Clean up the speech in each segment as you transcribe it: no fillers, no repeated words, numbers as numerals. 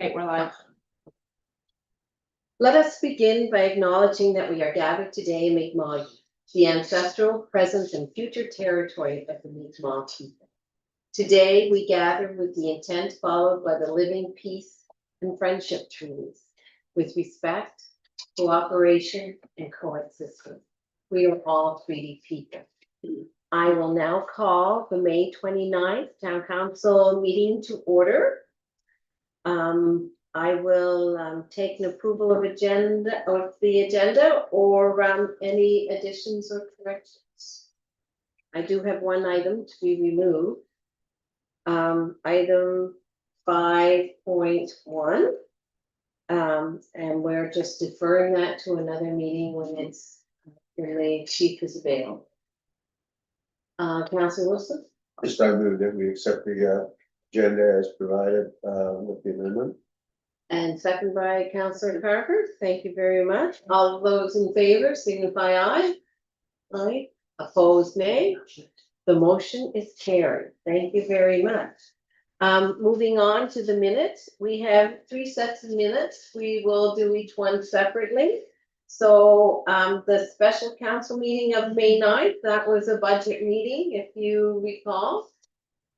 Okay, we're live. Let us begin by acknowledging that we are gathered today in Mi'kmaq, the ancestral, present, and future territory of the Mi'kmaq people. Today, we gather with the intent followed by the living peace and friendship treaties, with respect, cooperation, and coexistence. We are all treaty people. I will now call the May 29th Town Council meeting to order. I will take an approval of the agenda or any additions or corrections. I do have one item to be removed. Item 5.1. And we're just deferring that to another meeting when the chief is available. Councilor Wilson? Just I move that we accept the agenda as provided with the amendment. And second by Councillor Carver. Thank you very much. All of those in favor signify aye. Aye. Opposed, nay. The motion is carried. Thank you very much. Moving on to the minutes, we have 3 sets of minutes. We will do each one separately. So the special council meeting of May 9th, that was a budget meeting, if you recall.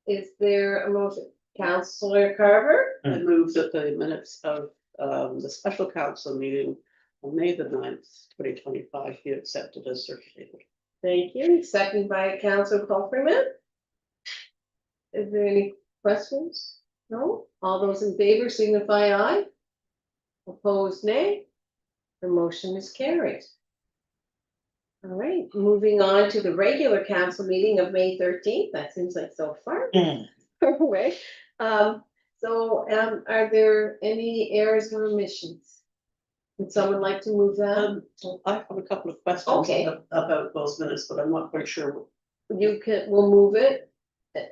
Is there a motion? Councillor Carver? I move that the minutes of the special council meeting on May the 9th, 2025 be accepted as circulated. Thank you. Second by Councillor Coffeyman. Is there any questions? No? All those in favor signify aye. Opposed, nay. The motion is carried. All right, moving on to the regular council meeting of May 13th. That seems like so far away. Are there any errors or omissions? Would someone like to move that? I have a couple of questions Okay. about those minutes, but I'm not quite sure. We'll move it.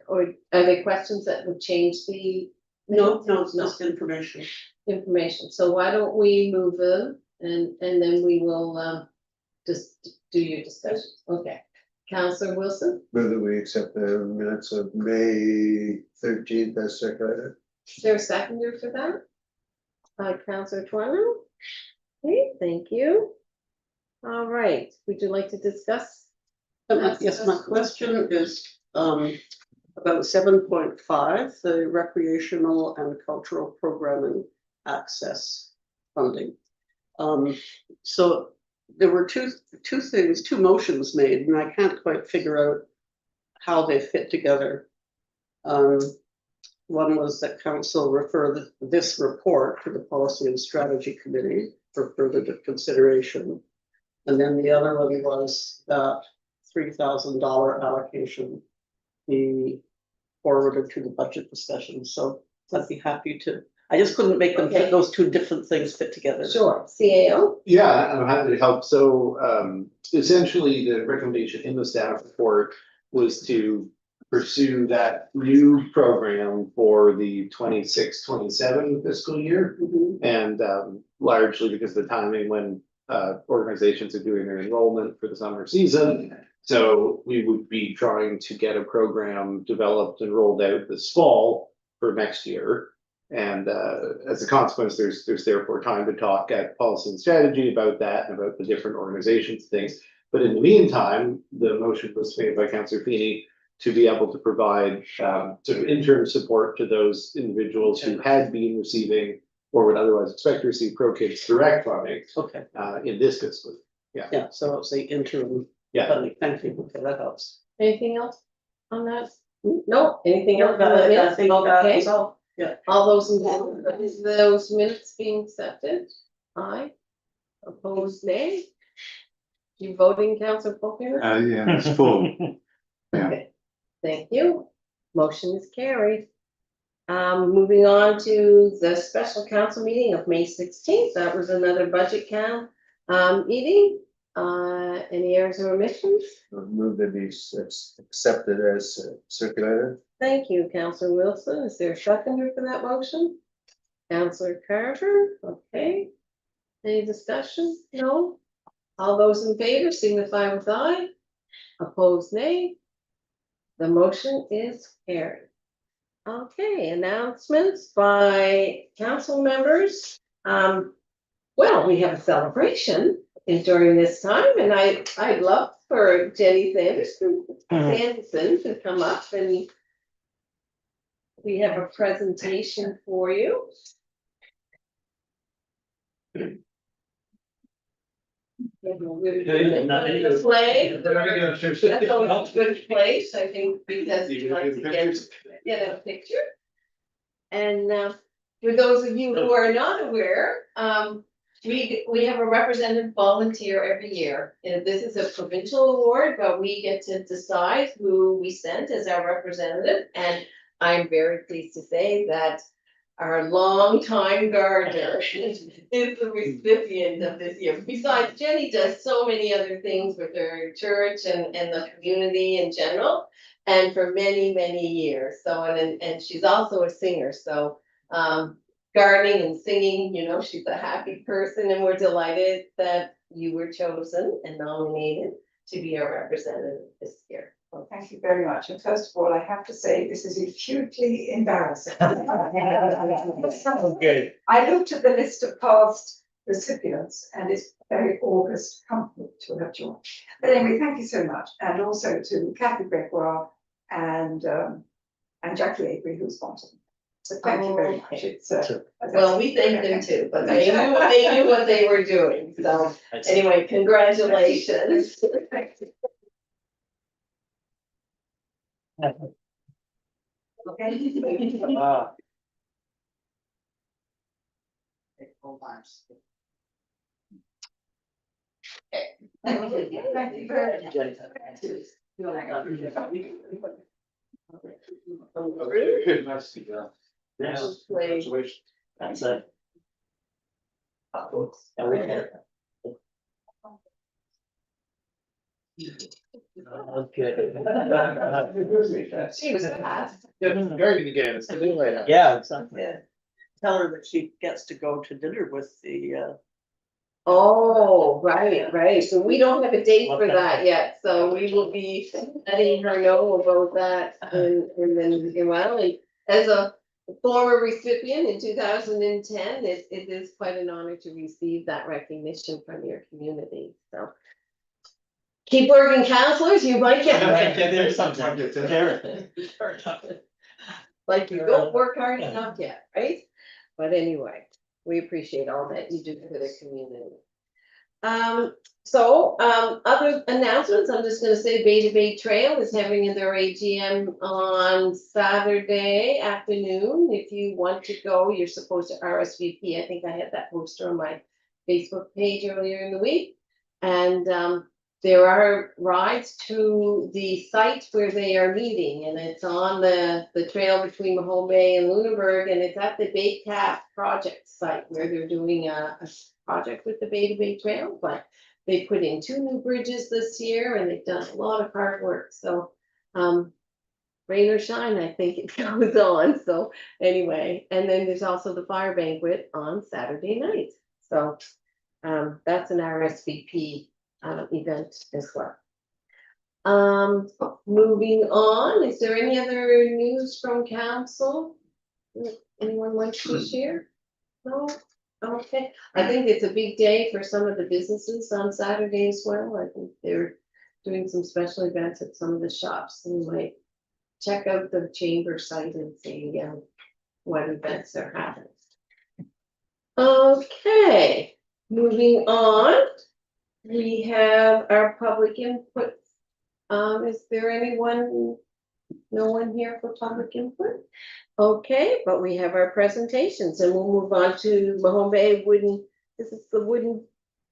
Or are there questions that would change the? No, it's just information. Information. So why don't we move them and then we will just do your discussion. Okay. Councillor Wilson? Move that we accept the minutes of May 13th as circulated. Is there a seconder for that? Councillor Twano? Okay, thank you. All right, would you like to discuss? Yes, my question is about 7.5, the recreational and cultural programming access funding. So there were two motions made, and I can't quite figure out how they fit together. One was that council refer this report to the Policy and Strategy Committee for further consideration. And then the other one was that $3,000 allocation be forwarded to the budget discussion. So I'd be happy to. I just couldn't make them fit, those two different things fit together. Sure, CAO? Yeah, I'm happy to help. So essentially the recommendation in the staff report was to pursue that new program for the 26-27 fiscal year. Mm-hmm. And largely because of the timing when organizations are doing their enrollment for the summer season. So we would be trying to get a program developed and rolled out this fall for next year. And as a consequence, there's therefore time to talk at Policy and Strategy about that and about the different organizations, things. But in the meantime, the motion was made by Councillor Feeney to be able to provide sort of interim support to those individuals who had been receiving or would otherwise expect to receive ProKids direct funding. Okay. In this fiscal year. Yeah, so it's the interim. Yeah. Funding. Thank you. Okay, that helps. Anything else on that? No, anything else? I think that Okay. was all. Yeah. All those in favor of those minutes being accepted? Aye. Opposed, nay? You voting, Councillor Coffeyman? Yeah, it's full. Yeah. Okay, thank you. Motion is carried. Moving on to the special council meeting of May 16th. That was another budget count meeting. Any errors or omissions? Move that we accepted as circulated. Thank you, Councillor Wilson. Is there a seconder for that motion? Councillor Carver, okay. Any discussion? No? All those in favor signify with aye. Opposed, nay. The motion is carried. Okay, announcements by council members. Well, we have a celebration during this time, and I'd love for Jenny Sanderson to come up, and we have a presentation for you. Play. That's always a good place, I think, because you like to get a picture. And for those of you who are not aware, we have a representative volunteer every year. And this is a provincial award, but we get to decide who we send as our representative. And I'm very pleased to say that our longtime gardener is the recipient of this year. Besides, Jenny does so many other things with her church and the community in general, and for many, many years. So, and she's also a singer, so gardening and singing, you know, she's a happy person, and we're delighted that you were chosen and nominated to be our representative this year. Well, thank you very much. And first of all, I have to say this is hugely embarrassing. Good. I looked at the list of past recipients and it's very august company to have joined. But anyway, thank you so much. And also to Kathy Gregoire and Jackie Avery, who sponsored me. So thank you very much. It's Well, we thank them too, but they knew what they were doing. So anyway, congratulations. Thank you very much. Okay, nice to go. Congratulations. That's it. She was fast. Very beginning, it's the new layout. Yeah, exactly. Yeah. Tell her that she gets to go to dinner with the, Oh, right. So we don't have a date for that yet, so we will be letting her know about that and then, well, and as a former recipient in 2010, it is quite an honor to receive that recognition from your community, so. Keep working, counselors, you might get. There's something. Like you don't work hard enough yet, right? But anyway, we appreciate all that you do for the community. Other announcements, I'm just gonna say Bay to Bay Trail is having their AGM on Saturday afternoon. If you want to go, you're supposed to RSVP. I think I had that poster on my Facebook page earlier in the week. And there are rides to the site where they are meeting, and it's on the trail between Mahone Bay and Lunenburg, and it's at the Bay Calf project site where they're doing a project with the Bay to Bay Trail, but they put in 2 new bridges this year and they've done a lot of hard work, so rain or shine, I think it goes on. So anyway, and then there's also the fire banquet on Saturday night, so that's an RSVP event as well. Moving on, is there any other news from council? Anyone like to share? No? Okay, I think it's a big day for some of the businesses on Saturday as well. I think they're doing some special events at some of the shops, and you might check out the chamber site and see what events are happening. Okay, moving on. We have our public input. Is there anyone, no one here for public input? Okay, but we have our presentations and we'll move on to Mahone Bay Wooden, this is the Wooden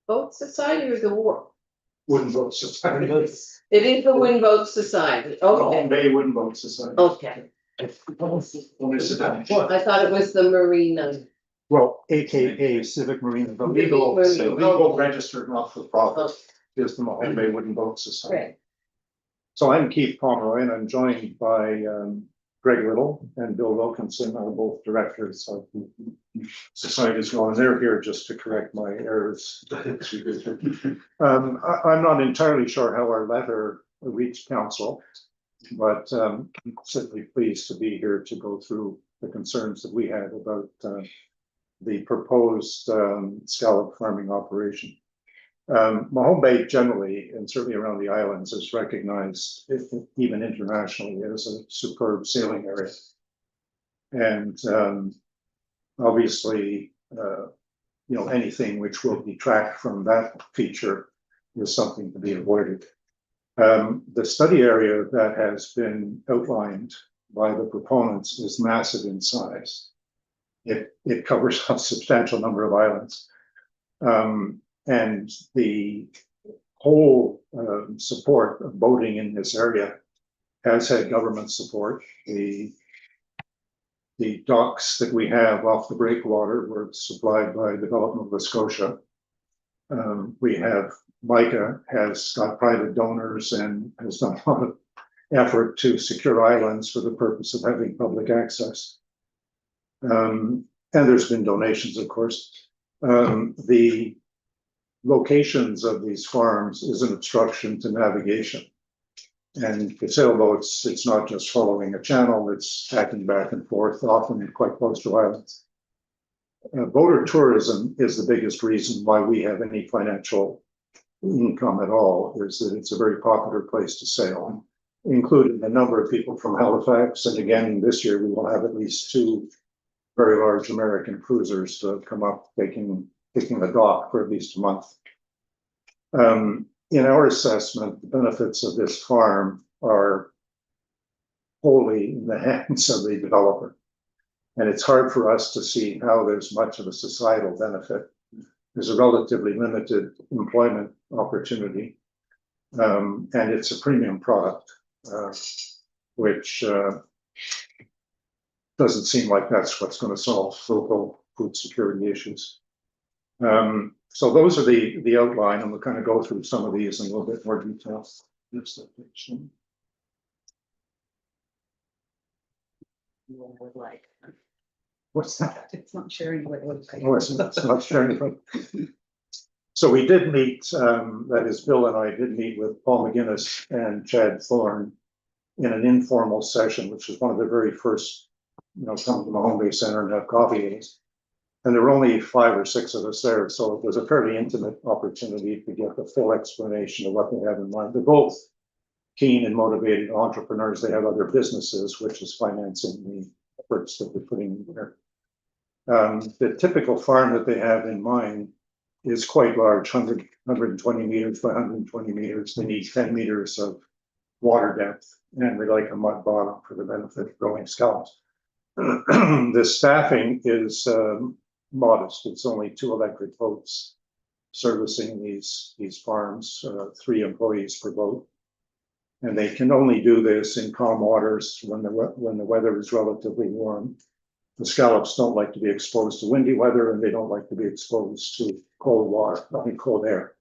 Boat Society or the War? Wooden Boat Society. It is the Wooden Boat Society, Mahone okay, Bay Wooden Boat Society. okay. Let me sit down. I thought it was the Marina. Well, AKA Civic Marine, the legal, Marine, the legal okay. registered not for profit Oh, is the Mahone Bay Wooden Boat Society. great, So I'm Keith Pomeroy and I'm joined by Greg Little and Bill Wilkinson are both directors of the society as well, and they're here just to correct my errors. I'm not entirely sure how our letter reached council. But I'm certainly pleased to be here to go through the concerns that we had about the proposed scallop farming operation. Mahone Bay generally, and certainly around the islands, is recognized, even internationally, as a superb sailing area. And obviously, anything which will detract from that feature is something to be avoided. The study area that has been outlined by the proponents is massive in size. It covers a substantial number of islands. And the whole support of boating in this area has had government support. The docks that we have off the breakwater were supplied by Development Nova Scotia. We have MICA has got private donors and has done a lot of effort to secure islands for the purpose of having public access. And there's been donations, of course. The locations of these farms is an obstruction to navigation. And the sailboats, it's not just following a channel, it's tacking back and forth, often quite close to islands. Boater tourism is the biggest reason why we have any financial income at all, is that it's a very popular place to sail, including a number of people from Halifax. And again, this year we will have at least 2 very large American cruisers to come up, taking the dock for at least a month. In our assessment, the benefits of this farm are wholly in the hands of the developer. And it's hard for us to see how there's much of a societal benefit. There's a relatively limited employment opportunity. And it's a premium product, which doesn't seem like that's what's going to solve local food security issues. So those are the outline, and we'll kind of go through some of these in a little bit more detail. Would like. What's that? It's not sharing what it looks like. Oh, it's not sharing. So we did meet, that is, Bill and I did meet with Paul McGuinness and Chad Thorne in an informal session, which was one of the very first, come to the Mahone Bay Center and have coffee meetings. And there were only 5 or 6 of us there, so it was a fairly intimate opportunity to get the full explanation of what they have in mind. They're both keen and motivated entrepreneurs. They have other businesses, which is financing the efforts that they're putting in there. The typical farm that they have in mind is quite large, 120 meters by 120 meters. They need 10 meters of water depth, and they like a mud bottom for the benefit of growing scallops. The staffing is modest. It's only 2 electric boats servicing these farms, 3 employees per boat. And they can only do this in calm waters when the weather is relatively warm. The scallops don't like to be exposed to windy weather, and they don't like to be exposed to cold water, cold air.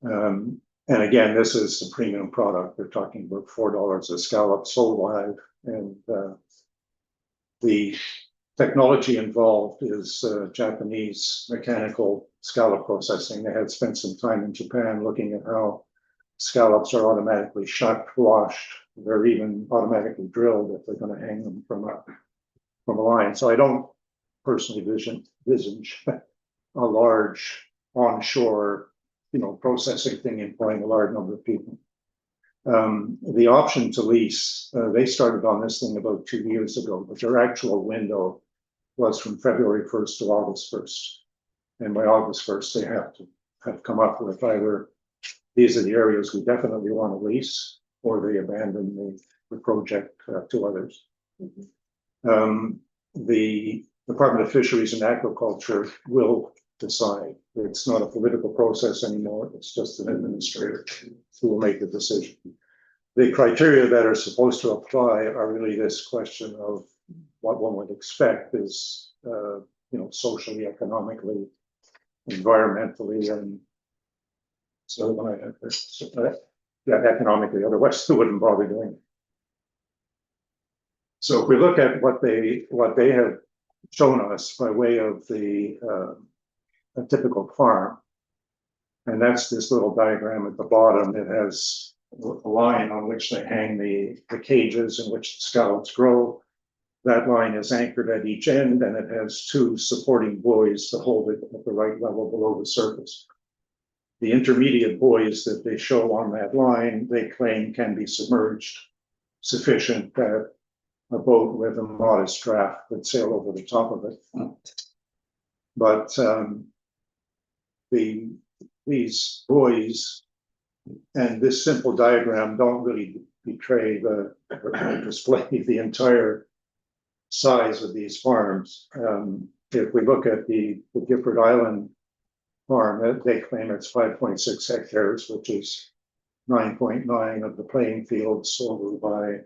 And again, this is a premium product. They're talking about $4 a scallop sold live, and the technology involved is Japanese mechanical scallop processing. They had spent some time in Japan looking at how scallops are automatically shucked, washed. They're even automatically drilled if they're going to hang them from a line. So I don't personally visage a large onshore, processing thing employing a large number of people. The option to lease, they started on this thing about 2 years ago, but their actual window was from February 1st to August 1st. And by August 1st, they have come up with either these are the areas we definitely want to lease, or they abandon the project to others. Mm-hmm. The Department of Fisheries and Aquaculture will decide. It's not a political process anymore. It's just an administrator who will make the decision. The criteria that are supposed to apply are really this question of what one would expect is, socially, economically, environmentally, and economically. Otherwise, they wouldn't bother doing it. So if we look at what they have shown us by way of a typical farm, and that's this little diagram at the bottom. It has the line on which they hang the cages in which the scallops grow. That line is anchored at each end and it has two supporting buoys to hold it at the right level below the surface. The intermediate buoys that they show on that line, they claim can be submerged sufficient that a boat with a modest draft would sail over the top of it. But these buoys and this simple diagram don't really betray or display the entire size of these farms. If we look at the Gifford Island farm, they claim it's 5.6 hectares, which is 9.9 of the playing fields over by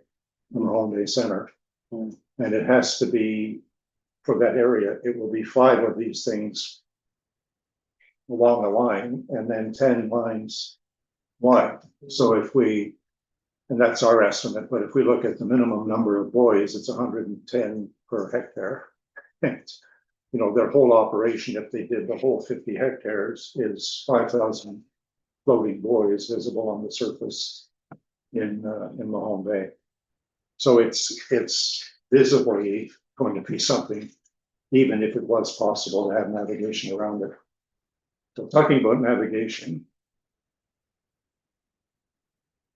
the Mahone Bay Center. And it has to be, for that area, it will be 5 of these things along the line and then 10 lines wide. So if we, and that's our estimate, but if we look at the minimum number of buoys, it's 110 per hectare. And, you know, their whole operation, if they did the whole 50 hectares, is 5,000 floating buoys visible on the surface in Mahone Bay. So it's visibly going to be something, even if it was possible to have navigation around it. So talking about navigation,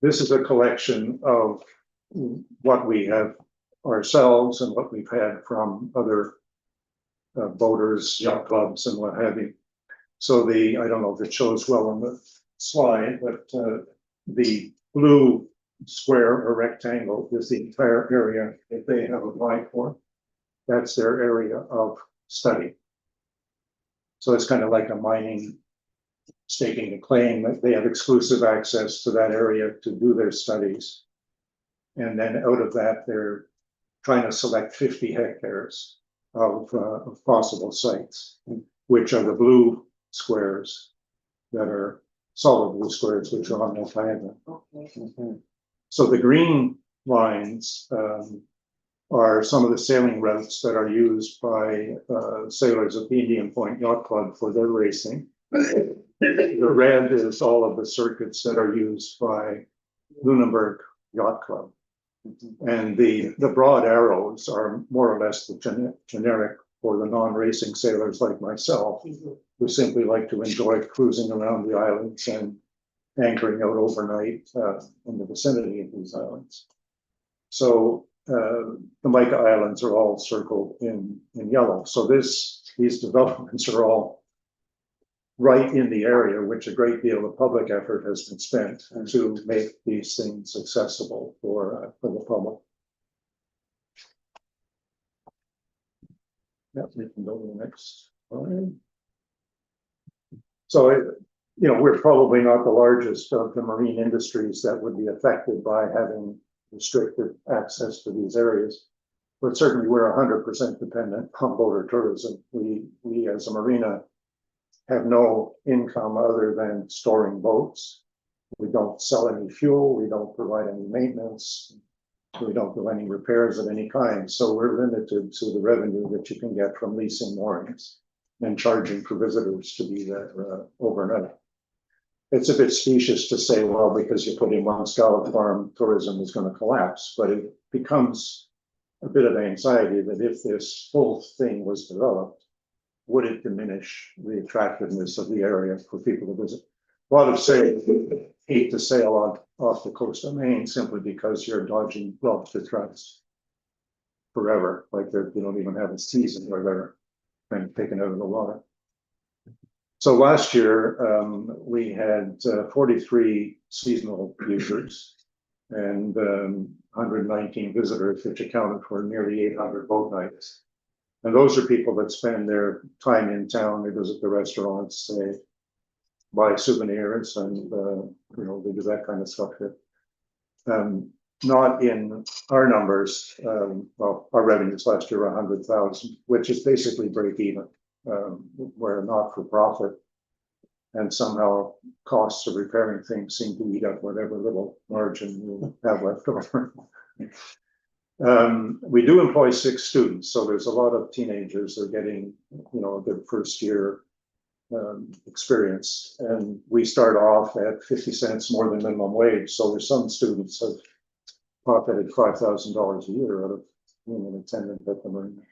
this is a collection of what we have ourselves and what we've had from other boaters, yacht clubs and what have you. So I don't know if it shows well on the slide, but the blue square or rectangle is the entire area that they have applied for. That's their area of study. So it's kind of like a mining staking a claim that they have exclusive access to that area to do their studies. And then out of that, they're trying to select 50 hectares of possible sites, which are the blue squares that are solid blue squares, which are on that diagram. Okay. So the green lines are some of the sailing routes that are used by sailors at the Indian Point Yacht Club for their racing. The red is all of the circuits that are used by Lunenburg Yacht Club. And the broad arrows are more or less the generic for the non-racing sailors like myself, who simply like to enjoy cruising around the islands and anchoring out overnight in the vicinity of these islands. So the Mica Islands are all circled in yellow. So these developments are all right in the area, which a great deal of public effort has been spent to make these things accessible for the public. Yep, we can go to the next slide. So, you know, we're probably not the largest of the marine industries that would be affected by having restricted access to these areas, but certainly we're 100% dependent on boater tourism. We as a marina have no income other than storing boats. We don't sell any fuel, we don't provide any maintenance, we don't do any repairs of any kind. So we're limited to the revenue that you can get from leasing moorings and charging for visitors to be there overnight. It's a bit specious to say, well, because you put in one scallop farm, tourism is going to collapse, but it becomes a bit of anxiety that if this whole thing was developed, would it diminish the attractiveness of the area for people to visit? A lot of sailors hate to sail off the coast of Maine simply because you're dodging lobster traps forever, like you don't even have a season where they're kind of taken out of the water. So last year, we had 43 seasonal users and 119 visitors, which accounted for nearly 800 boat nights. And those are people that spend their time in town, they visit the restaurants, they buy souvenirs, and you know, they do that kind of stuff here. Not in our numbers. Well, our revenues last year were 100,000, which is basically break even. We're not for profit, and somehow costs of repairing things seem to eat up whatever little margin you have left over. We do employ 6 students, so there's a lot of teenagers. They're getting, you know, a good first year experience. And we start off at 50 cents more than minimum wage. So there's some students have pocketed $5,000 a year out of being an attendant at the marina.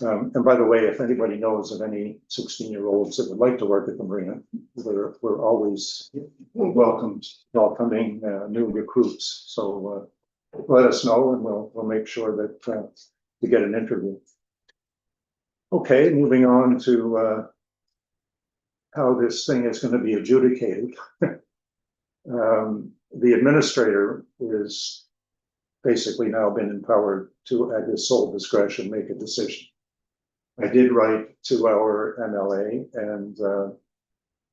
And by the way, if anybody knows of any 16-year-olds that would like to work at the marina, we're always welcoming new recruits. So let us know, and we'll make sure that we get an interview. Okay, moving on to how this thing is going to be adjudicated. The administrator is basically now been empowered to, at his sole discretion, make a decision. I did write to our MLA and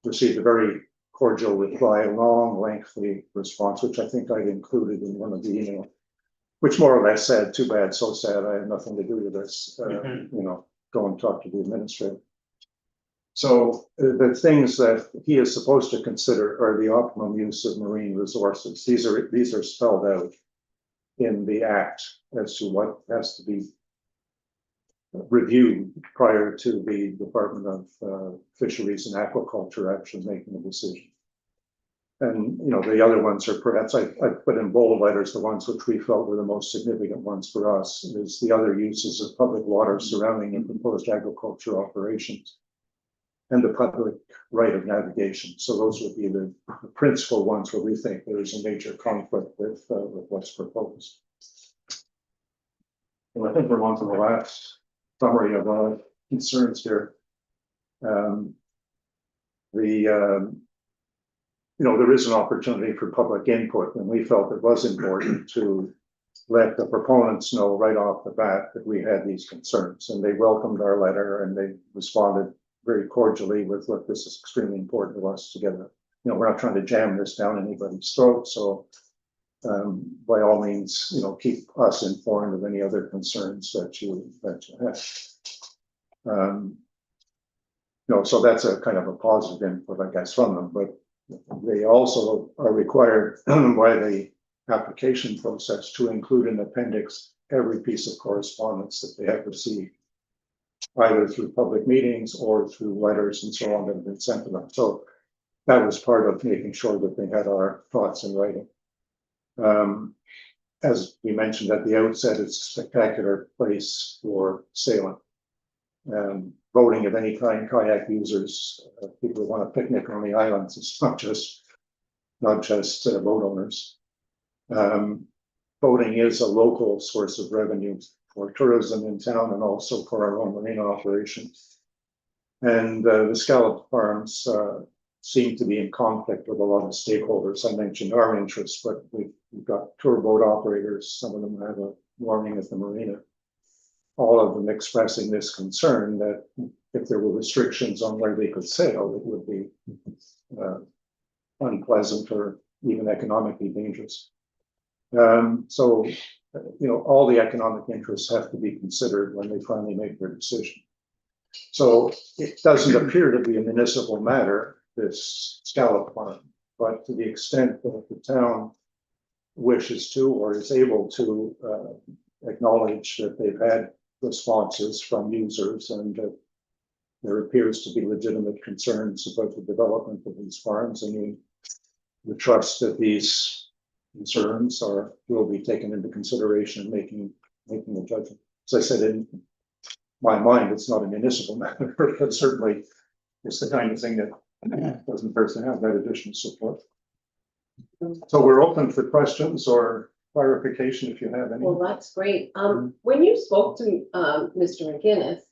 received a very cordial reply, a long, lengthy response, which I think I'd included in one of the emails, which more or less said, too bad, so sad, I have nothing to do with this, you know, go and talk to the administrator. So the things that he is supposed to consider are the optimum use of marine resources. These are spelled out in the act as to what has to be reviewed prior to the Department of Fisheries and Aquaculture actually making a decision. And, you know, the other ones are perhaps, I put in bold letters, the ones which we felt were the most significant ones for us is the other uses of public water surrounding the proposed agriculture operations and the public right of navigation. So those would be the principal ones where we think there is a major conflict with what's proposed. And I think we're on to the last summary of our concerns here. You know, there is an opportunity for public input, and we felt it was important to let the proponents know right off the bat that we had these concerns, and they welcomed our letter and they responded very cordially with, look, this is extremely important to us to get a, you know, we're not trying to jam this down anybody's throat. So by all means, you know, keep us informed of any other concerns that you have. You know, so that's a kind of a positive input, I guess, from them, but they also are required by the application process to include in appendix every piece of correspondence that they have received, either through public meetings or through letters and so on that have been sent to them. So that was part of making sure that they had our thoughts in writing. As we mentioned at the outset, it's a spectacular place for sailing. Boating of any kind, kayak users, people who want to picnic on the islands. It's not just boat owners. Boating is a local source of revenue for tourism in town and also for our own marina operations. And the scallop farms seem to be in conflict with a lot of stakeholders. I mentioned our interests, but we've got tour boat operators. Some of them have a warning at the marina. All of them expressing this concern that if there were restrictions on where they could sail, it would be unpleasant or even economically dangerous. So, you know, all the economic interests have to be considered when they finally make their decision. So it doesn't appear to be a municipal matter, this scallop farm, but to the extent that the town wishes to or is able to acknowledge that they've had responses from users and there appears to be legitimate concerns about the development of these farms, and we trust that these concerns will be taken into consideration in making a judgment. As I said, in my mind, it's not a municipal matter, but certainly it's the kind of thing that doesn't hurt to have that additional support. So we're open for questions or clarification if you have any. Well, that's great. When you spoke to Mr. McGinnis,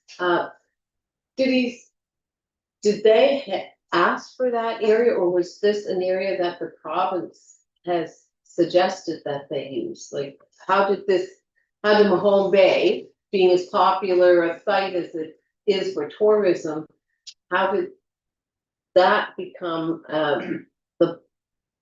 did they ask for that area, or was this an area that the province has suggested that they use? Like, how did Mahone Bay, being as popular a site as it is for tourism, how did that become the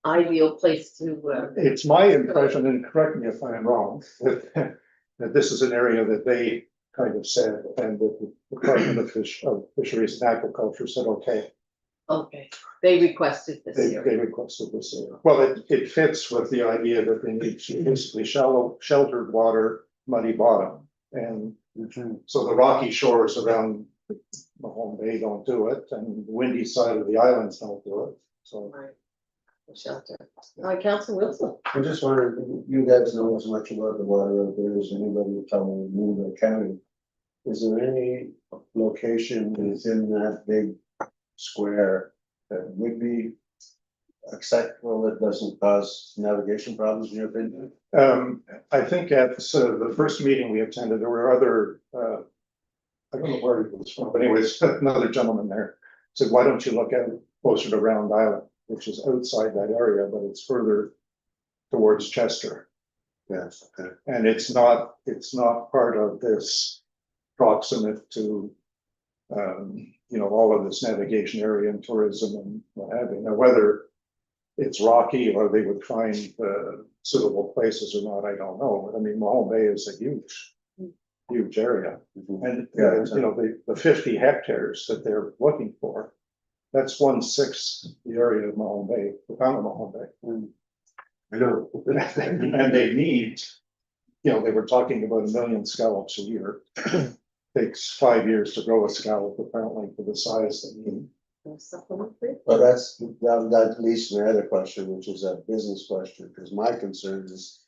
ideal place to It's my impression, and correct me if I'm wrong, that this is an area that they kind of said, and that the Department of Fisheries and Aquaculture said, okay. Okay, they requested this They area. requested this area. Well, it fits with the idea that they need basically sheltered water, muddy bottom. And so the rocky shores around Mahone Bay don't do it, and the windy side of the islands don't do it, so. Right. The shelter. All right, Council Wilson. I just wondered, you guys know as much about the water out there as anybody telling Moonlight County. Is there any location within that big square that would be acceptable, that doesn't cause navigation problems in your opinion? I think at the first meeting we attended, there were other, I don't know where he was from, but anyways, another gentleman there said, why don't you look at it closer to Round Island, which is outside that area, but it's further towards Chester. Yes, okay. And it's not part of this proximate to, all of this navigation area and tourism and what have you. Now, whether it's rocky or they would find suitable places or not, I don't know. I mean, Mahone Bay is a huge area. And, the 50 hectares that they're looking for, that's 1/6 the area of Mahone Bay, the town of Mahone Bay. I know. And they need, they were talking about 1 million scallops a year. Takes 5 years to grow a scallop, apparently, for the size they need. Supplementary? But that leads to my other question, which is a business question, because my concern is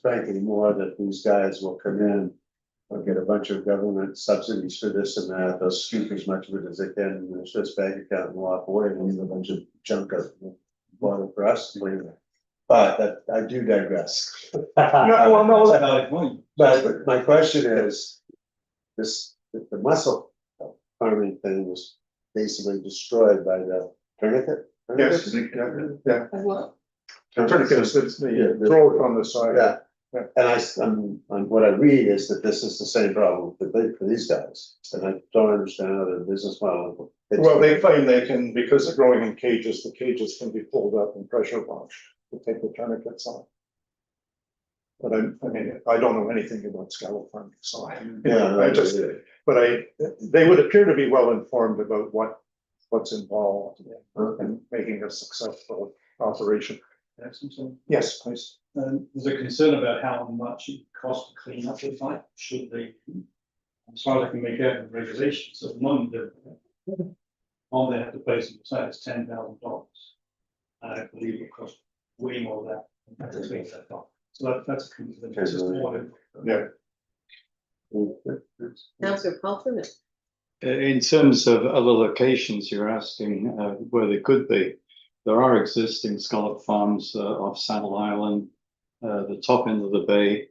frankly more that these guys will come in or get a bunch of government subsidies for this and that, they'll scoop as much of it as they can in their Swiss bank account and walk away and leave a bunch of junk of water for us to clean. But that, I do digress. But my question is, the mussel farming thing was basically destroyed by the tourniquet? Yes, yeah. Tourniquets, it's the throat on the side. Yeah, and what I read is that this is the same problem for these guys, and I don't understand how their business model. Well, they claim they can, because they're growing in cages, the cages can be pulled up and pressure washed to take the tourniquets off. But I don't know anything about scallop farming, so they would appear to be well informed about what's involved in making a successful operation. Yes, please. There's a concern about how much it costs to clean up the site. Should they, as far as I can make out of regulations, at the moment, all they have to pay some site is $10,000. I believe it costs way more than that to clean that up. So that's a concern. It's just one. Yeah. Councillor Paulson. In terms of other locations, you're asking where they could be. There are existing scallop farms off Saddle Island, the top end of the bay,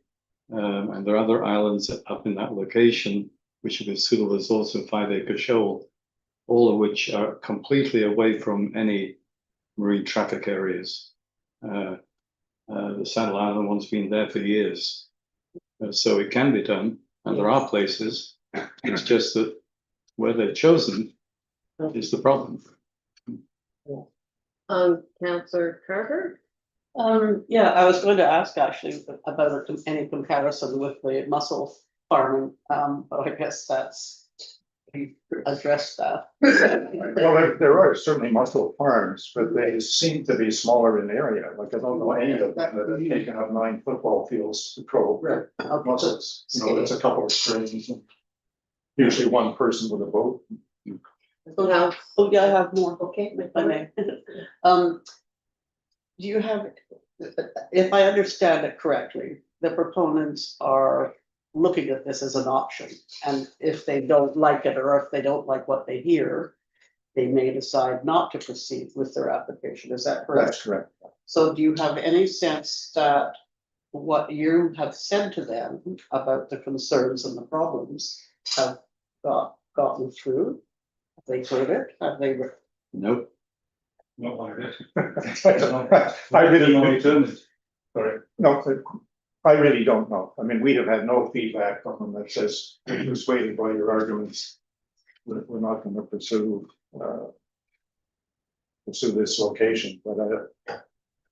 and there are other islands up in that location, which would be suitable as also 5 Acre Shoal, all of which are completely away from any marine traffic areas. The Saddle Island one's been there for years, so it can be done, and there are places. It's just that where they're chosen is the problem. Councillor Carter. Yeah, I was going to ask actually about any comparison with the mussel farming, but I guess we addressed that. Well, there are certainly mussel farms, but they seem to be smaller in area. Like I don't know any of them that have taken up 9 football fields to grow mussels. It's a couple of streams. Usually one person with a boat. Now, Oh, yeah, I have more. okay, If I may. Do you have, if I understand it correctly, the proponents are looking at this as an option, and if they don't like it, or if they don't like what they hear, they may decide not to proceed with their application. Is that correct? That's correct. So do you have any sense that what you have said to them about the concerns and the problems have gotten through? Have they heard it? Have they? Nope. Not like this. I really don't. Determined. Sorry, no, I really don't know. I mean, we have had no feedback from them that says, "You're persuaded by your arguments. We're not going to pursue this location." But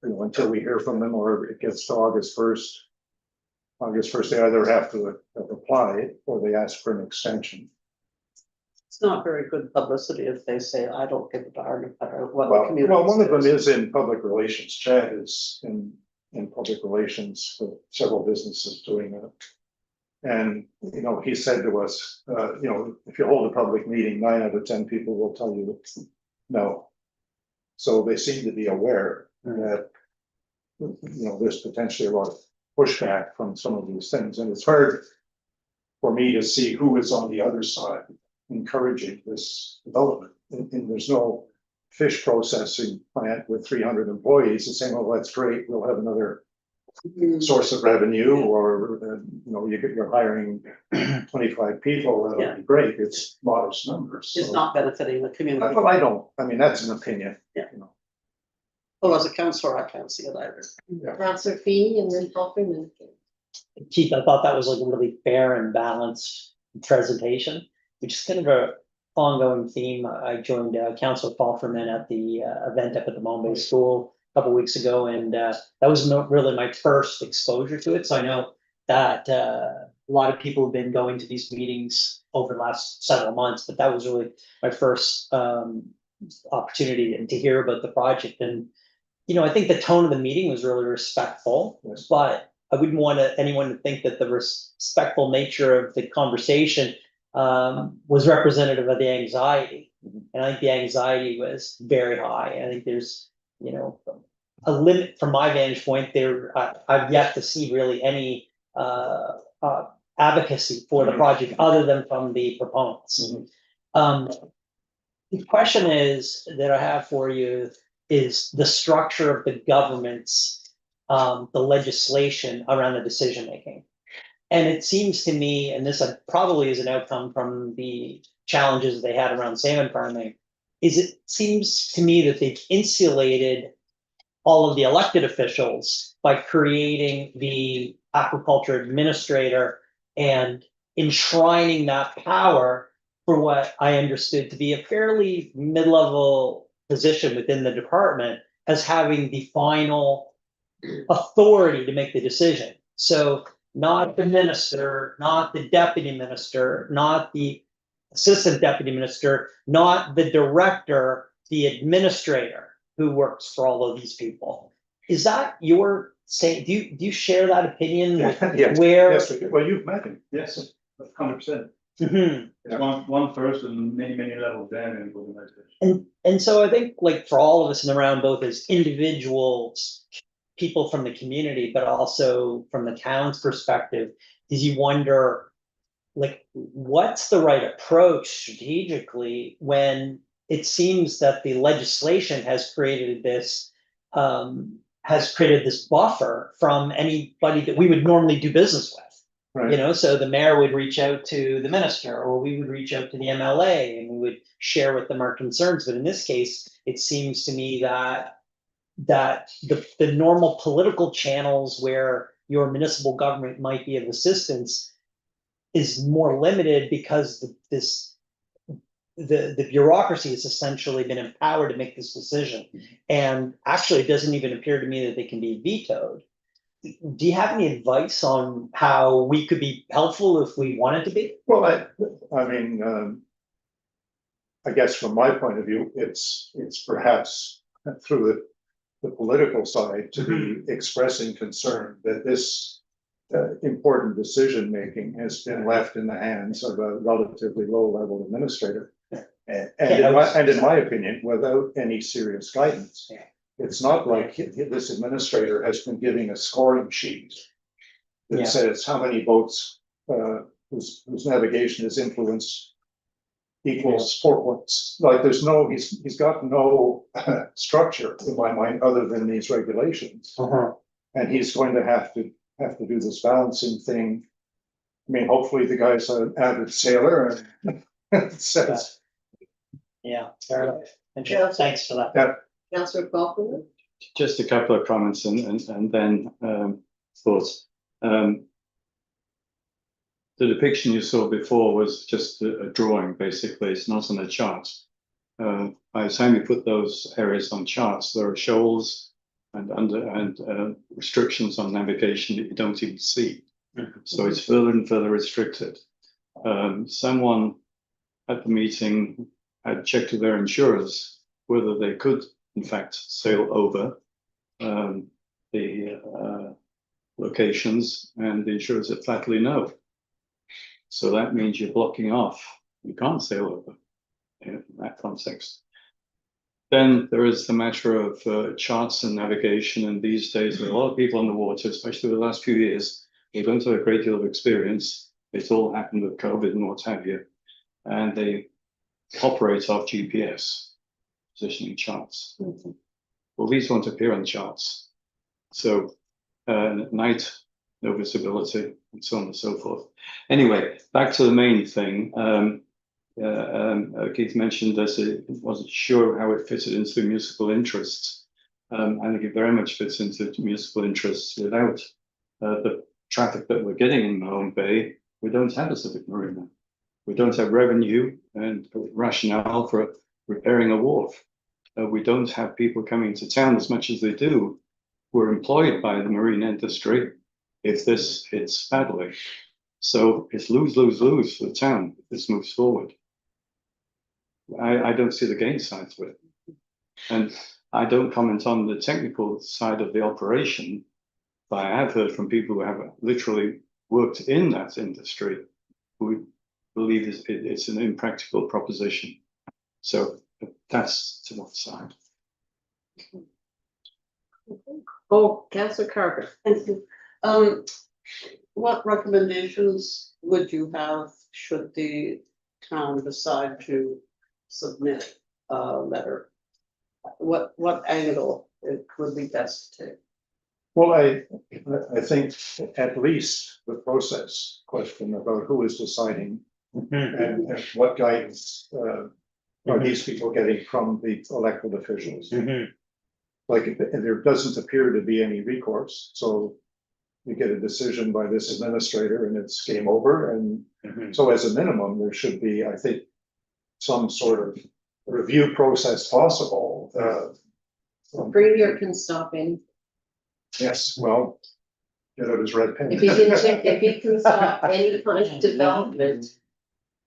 until we hear from them, or it gets to August 1st, they either have to apply or they ask for an extension. It's not very good publicity if they say, I don't give a darn about what the community. Well, one of them says. is in public relations. Chad is in public relations for several businesses doing And, you know, he said to us, you know, if you hold a public meeting, 9 out of 10 people will tell you no. So they seem to be aware that, you know, there's potentially a lot of pushback from some of these things, and it's hard for me to see who is on the other side encouraging this development. And there's no fish processing plant with 300 employees and saying, oh, that's great, we'll have another source of revenue, or, you know, you're hiring 25 people, that'll be great, it's modest numbers. Is So- not benefiting the community. Well, I mean, that's an opinion. Yeah. You know. Well, as a counselor, I can't see it either. Counselor Feeney and then Paul Freeman. Keith, I thought that was like a really fair and balanced presentation, which is kind of a ongoing theme. I joined Councillor Paul Freeman at the event up at the Mon Bay School a couple weeks ago, and that was not really my first exposure to it. So I know that a lot of people have been going to these meetings over the last several months, but that was really my first opportunity to hear about the project. And you know, I think the tone of the meeting was really respectful, Yes. but I wouldn't want anyone to think that the respectful nature of the conversation was representative of the anxiety. And I think the anxiety was very high. I think there's, you know, a limit from my vantage point there. I've yet to see really any advocacy for the project other than from the proponents. The question is that I have for you is the structure of the government's, the legislation around the decision making. And it seems to me, and this probably is an outcome from the challenges they had around salmon farming, is it seems to me that they've insulated all of the elected officials by creating the aquaculture administrator and enshrining that power for what I understood to be a fairly mid-level position within the department as having the final authority to make the decision. So not the minister, not the deputy minister, not the assistant deputy minister, not the director, the administrator who works for all of these people. Is that your say? Do you share that opinion? Yes. Where? Yes, well, you've met him. Yes, 100%. Mhm. It's one person, many levels down in the organization. And so I think like for all of us in the round, both as individuals, people from the community, but also from the town's perspective, is you wonder like what's the right approach strategically when it seems that the legislation has created this buffer from anybody that we would normally do business with. You Right. know, so the mayor would reach out to the minister, or we would reach out to the MLA and we would share with them our concerns. But in this case, it seems to me that the normal political channels where your municipal government might be of assistance is more limited because the bureaucracy has essentially been empowered to make this decision. And actually, it doesn't even appear to me that they can be vetoed. Do you have any advice on how we could be helpful if we wanted to be? Well, I mean, I guess from my point of view, it's perhaps through the political side to be expressing concern that this important decision-making has been left in the hands of a relatively low-level administrator. And in my opinion, without any serious guidance. Yeah. It's not like this administrator has been giving a scoring sheet Yeah. that says how many boats whose navigation is influenced equals 4 points. Like he's got no structure in my mind other than these regulations. And he's going to have to do this balancing thing. I mean, hopefully the guy's an avid sailor and says, Yeah, fair enough. And thanks for that. Councillor Paul Freeman. Just a couple of comments and then thoughts. The depiction you saw before was just a drawing, basically. It's not on a chart. By the time you put those areas on charts, there are shoals and restrictions on navigation that you don't even see. So it's further and further restricted. Someone at the meeting had checked with their insurers whether they could, in fact, sail over the locations, and the insurers said flatly no. So that means you're blocking off. You can't sail over in that context. Then there is the matter of charts and navigation. And these days, there are a lot of people on the water, especially the last few years. They don't have a great deal of experience. It's all happened with COVID and what have you. And they operate off GPS, positioning charts. Well, these won't appear on charts. So at night, no visibility, and so on and so forth. Anyway, back to the main thing. Keith mentioned this, it wasn't sure how it fitted into the municipal interests. I think it very much fits into municipal interests. Without the traffic that we're getting in Mahone Bay, we don't have a civic marina. We don't have revenue and rationale for repairing a wharf. We don't have people coming to town as much as they do, who are employed by the marine industry if this hits badly. So it's lose, lose, lose for the town if this moves forward. I don't see the gain side to it. And I don't comment on the technical side of the operation, but I have heard from people who have literally worked in that industry who believe it's an impractical proposition. So that's to one side. Oh, Councillor Carver. Thank you. What recommendations would you have should the town decide to submit a letter? What angle it would be best to take? Well, I think at least the process question about who is deciding and what guidance are these people getting from the elected officials? Like, there doesn't appear to be any recourse, so you get a decision by this administrator and it's game over. And so as a minimum, there should be, I think, some sort of review process possible. Premier can stop in. Yes, well, get out his red pen. If he can stop any kind of development,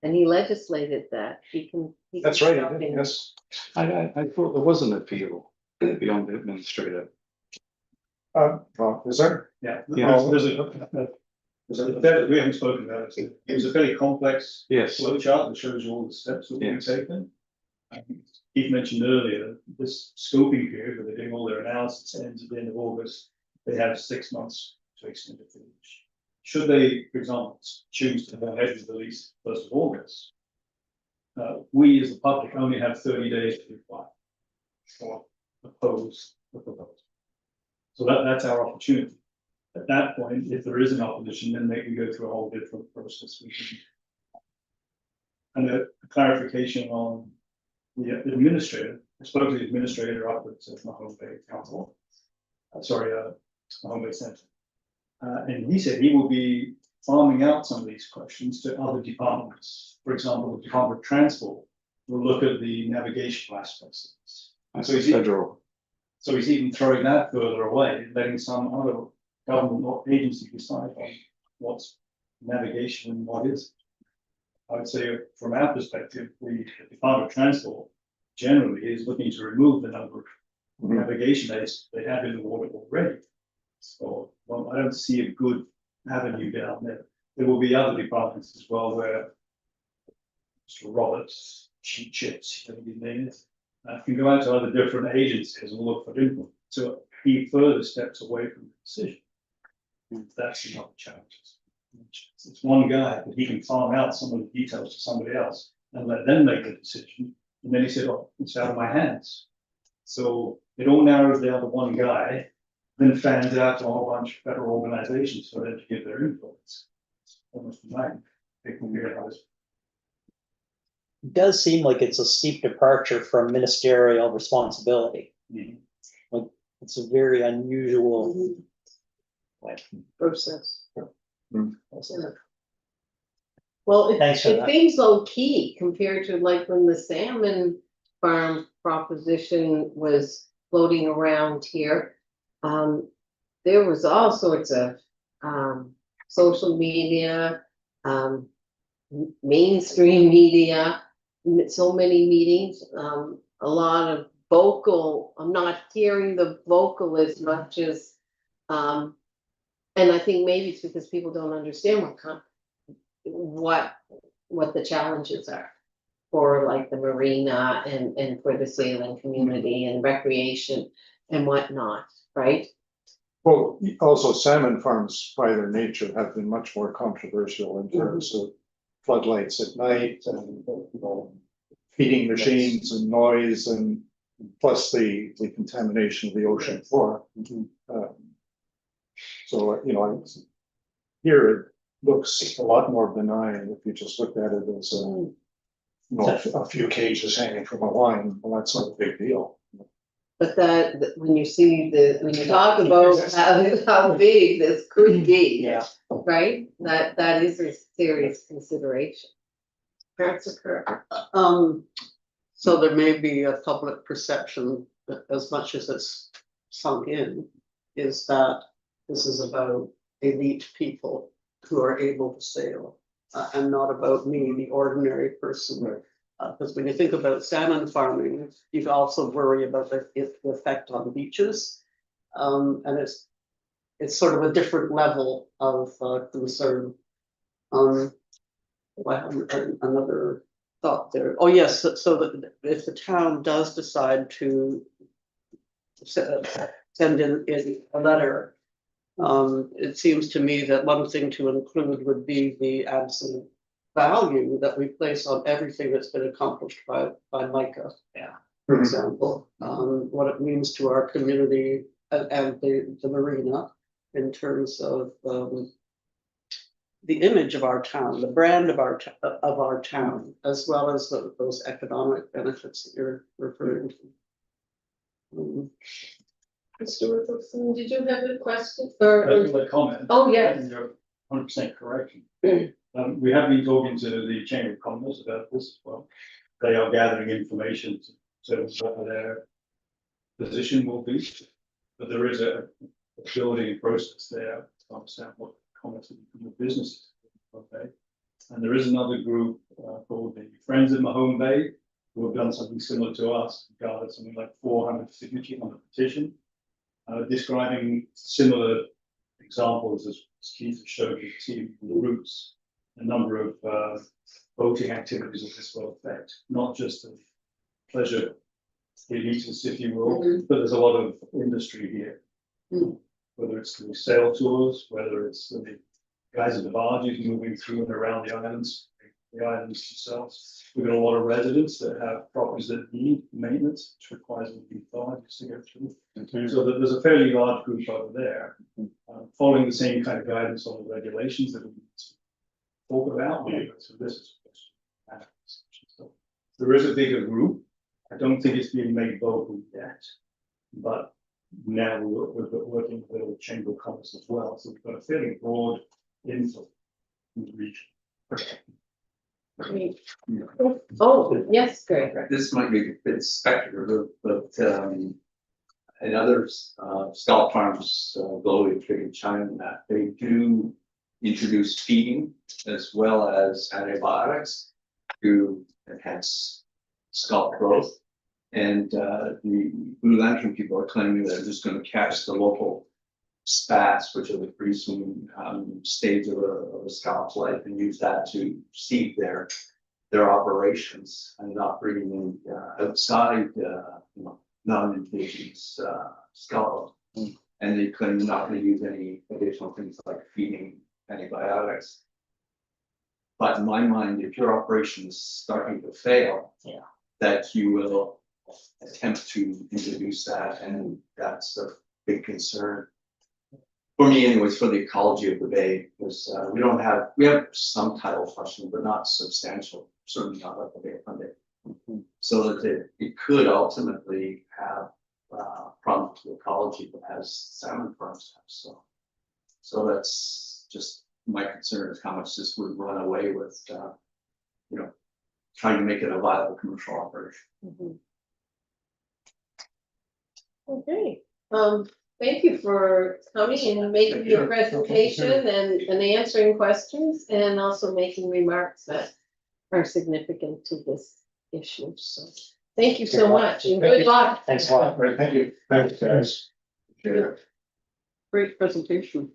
and he legislated that, he can. That's right, stop in. yes. I thought there was an appeal beyond the administrator. Well, is there? Yeah, Yeah. we haven't spoken about it. It was a fairly complex Yes. flow chart that shows you all the steps that we've Yes. taken. Keith mentioned earlier, this scoping period where they're doing all their analysis ends at the end of August. They have 6 months to extend it. Should they, for example, choose to go ahead with the lease 1st of August, we as the public only have 30 days to reply or oppose the proposal. So that's our opportunity. At that point, if there is an opposition, then they can go through a whole different process. And a clarification on the administrator. I spoke to the administrator up at Mahone Bay Council. Mahone Bay Centre. And he said he will be farming out some of these questions to other departments. For example, the Department of Transport will look at the navigational aspects of this. That's So federal. So he's even throwing that further away, letting some other government or agency decide on what's navigation and what is. I would say from our perspective, the Department of Transport generally is looking to remove the number of navigation aids they have in the water already. So well, I don't see a good avenue down there. There will be other departments as well where Mr. Roberts, cheap chips, you name it, can go out to other different agencies and look for input. So he further steps away from the decision. That's another challenge. It's one guy, but he can farm out some of the details to somebody else and let them make the decision. And then he said, "Oh, it's out of my hands." So it all narrows down to one guy, then fans out to a whole bunch of federal organizations for them to give their input. It's almost nine. They can figure out. It does seem like it's a steep departure from ministerial responsibility. Like, it's a very unusual. Process. Well, Thanks for it that. seems low key compared to like when the salmon farm proposition was floating around here. There was all sorts of social media, mainstream media, so many meetings, a lot of vocal. I'm not hearing the vocal as much as, and I think maybe it's because people don't understand what what the challenges are for like the marina and for the sailing community and recreation and whatnot, right? Well, also salmon farms by their nature have been much more controversial in terms of floodlights at night and, you know, feeding machines and noise and plus the contamination of the ocean floor. Um, So, you know, here it looks a lot more benign if you just look at it as a, you know, a few cages hanging from a line, well, that's not a big deal. But when you see when you talk about how big this could be. Yeah. Right, that is a serious consideration. Councillor Kerr. So there may be a public perception, that as much as it's sunk in, is that this is about elite people who are able to sail, and not about me, the ordinary person. Because when you think about salmon farming, you also worry about the effect on beaches. And it's sort of a different level of concern. I have another thought there. Oh, yes, so that if the town does decide to send in a letter, it seems to me that one thing to include would be the absolute value that we place on everything that's been accomplished by Micah. Yeah. For example, what it means to our community and the marina in terms of the image of our town, the brand of our town, as well as those economic benefits that you're referring to. Mr. Wilson, did you have a question That's a comment. Oh, yes. You're 100% correct. We have been talking to the Chamber of Commerce about this as well. They are gathering information to what their position will be. But there is a building process there to understand what comments from the businesses. Okay. And there is another group called the Friends of Mahone Bay who have done something similar to us, gathered something like 400 signatures on the petition, describing similar examples as Keith showed you, see the routes, a number of boating activities of this will affect, not just of pleasure elitists, if you will, but there's a lot of industry here. Whether it's the sail tours, whether it's the guys at the barges moving through and around the islands themselves. We've got a lot of residents that have properties that need maintenance, which requires them to be thawed just to go through. So there's a fairly large group over there, following the same kind of guidance on the regulations that we need to talk about. So this is so there is a bigger group. I don't think it's being made vocal yet, but now we're working with the Chamber of Commerce as well. So we've got a fairly broad influence in the region. Great. Oh, yes, Greg. This might be a bit speculative, but in others, scallop farms globally, including China, that they do introduce feeding as well as antibiotics to enhance scallop growth. And the Blue Lantern people are claiming that they're just going to catch the local spats, which are the freezing stage of a scallop's life, and use that to seed their operations and not bringing in outside non-indigenous scallop. And they claim they're not going to use any additional things like feeding antibiotics. But in my mind, if your operation is starting to fail, that you will attempt to introduce that, and that's a big concern. For me anyways, for the ecology of the bay, because we have some tidal flushing, but not substantial, certainly not like the Bay of Fundy. So that it could ultimately have problems with ecology as salmon farms have. So that's just my concern, is how much this would run away with, trying to make it a viable commercial operation. Okay, thank you for coming and making your presentation and answering questions and also making remarks that are significant to this issue. So thank you so much and good luck. Thanks a lot. Right, thank you. Thanks, guys. Great presentation.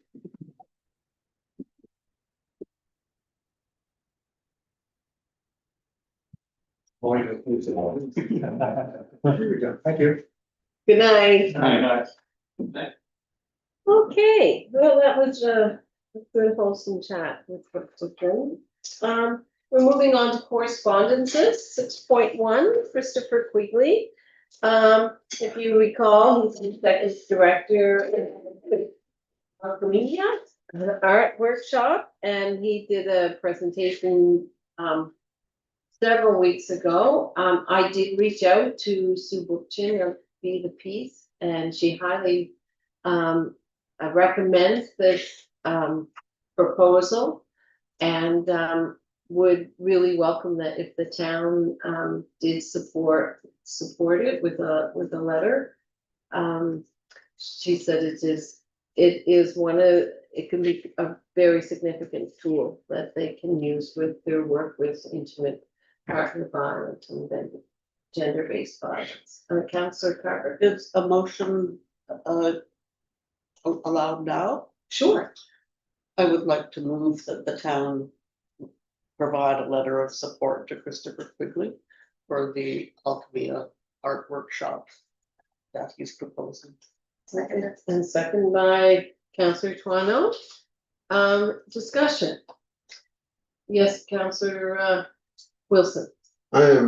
There we go. Thank you. Good night. Aye. Okay, well, that was a good wholesome chat with Jim. We're moving on to correspondences, 6.1, Christopher Quigley. If you recall, he's the executive director of the media, the art workshop, and he did a presentation several weeks ago. I did reach out to Sue Bookchin of Be the Peace, and she highly recommends this proposal, and would really welcome that if the town did support it with a letter. She said it can be a very significant tool that they can use with their work with intimate partner violence and then gender-based violence. Councillor Carter. Is a motion allowed now? Sure. I would like to move that the town provide a letter of support to Christopher Quigley for the Alchemia art workshop that he's proposing. And second by Councillor Twano. Discussion. Yes, Councillor Wilson. I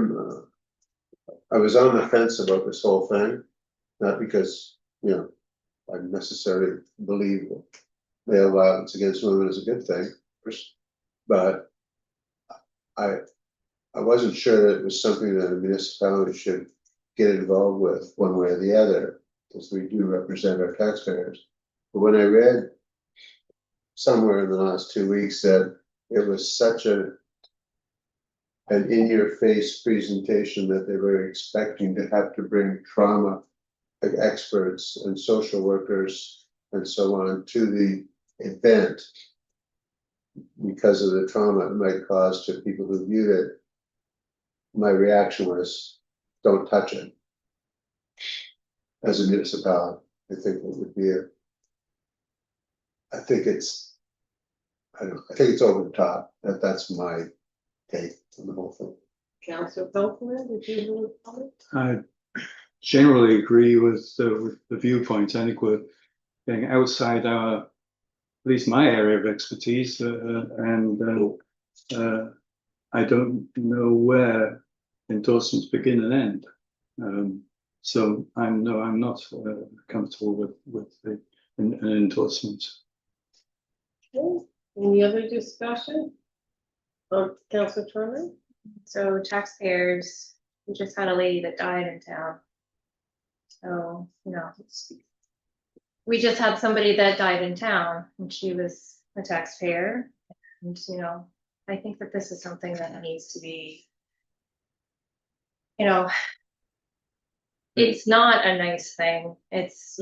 was on the fence about this whole thing, not because, I necessarily believe that male violence against women is a good thing, but I wasn't sure that it was something that a municipality should get involved with one way or the other, because we do represent our taxpayers. But when I read somewhere in the last 2 weeks that it was such an in-your-face presentation that they were expecting to have to bring trauma experts and social workers and so on to the event because of the trauma it might cause to people who viewed it, my reaction was, don't touch it. As a municipality, I think it would be I think it's over the top. That's my take on the whole thing. Councillor Feltman, did you have a comment? I generally agree with the viewpoint. I think we're getting outside at least my area of expertise, and I don't know where endorsements begin and end. So I'm not comfortable with an endorsement. Okay. Any other discussion? Councillor Turner? So taxpayers, we just had a lady that died in town. So, we just had somebody that died in town and she was a taxpayer. And, I think that this is something that needs to be, it's not a nice thing. It's,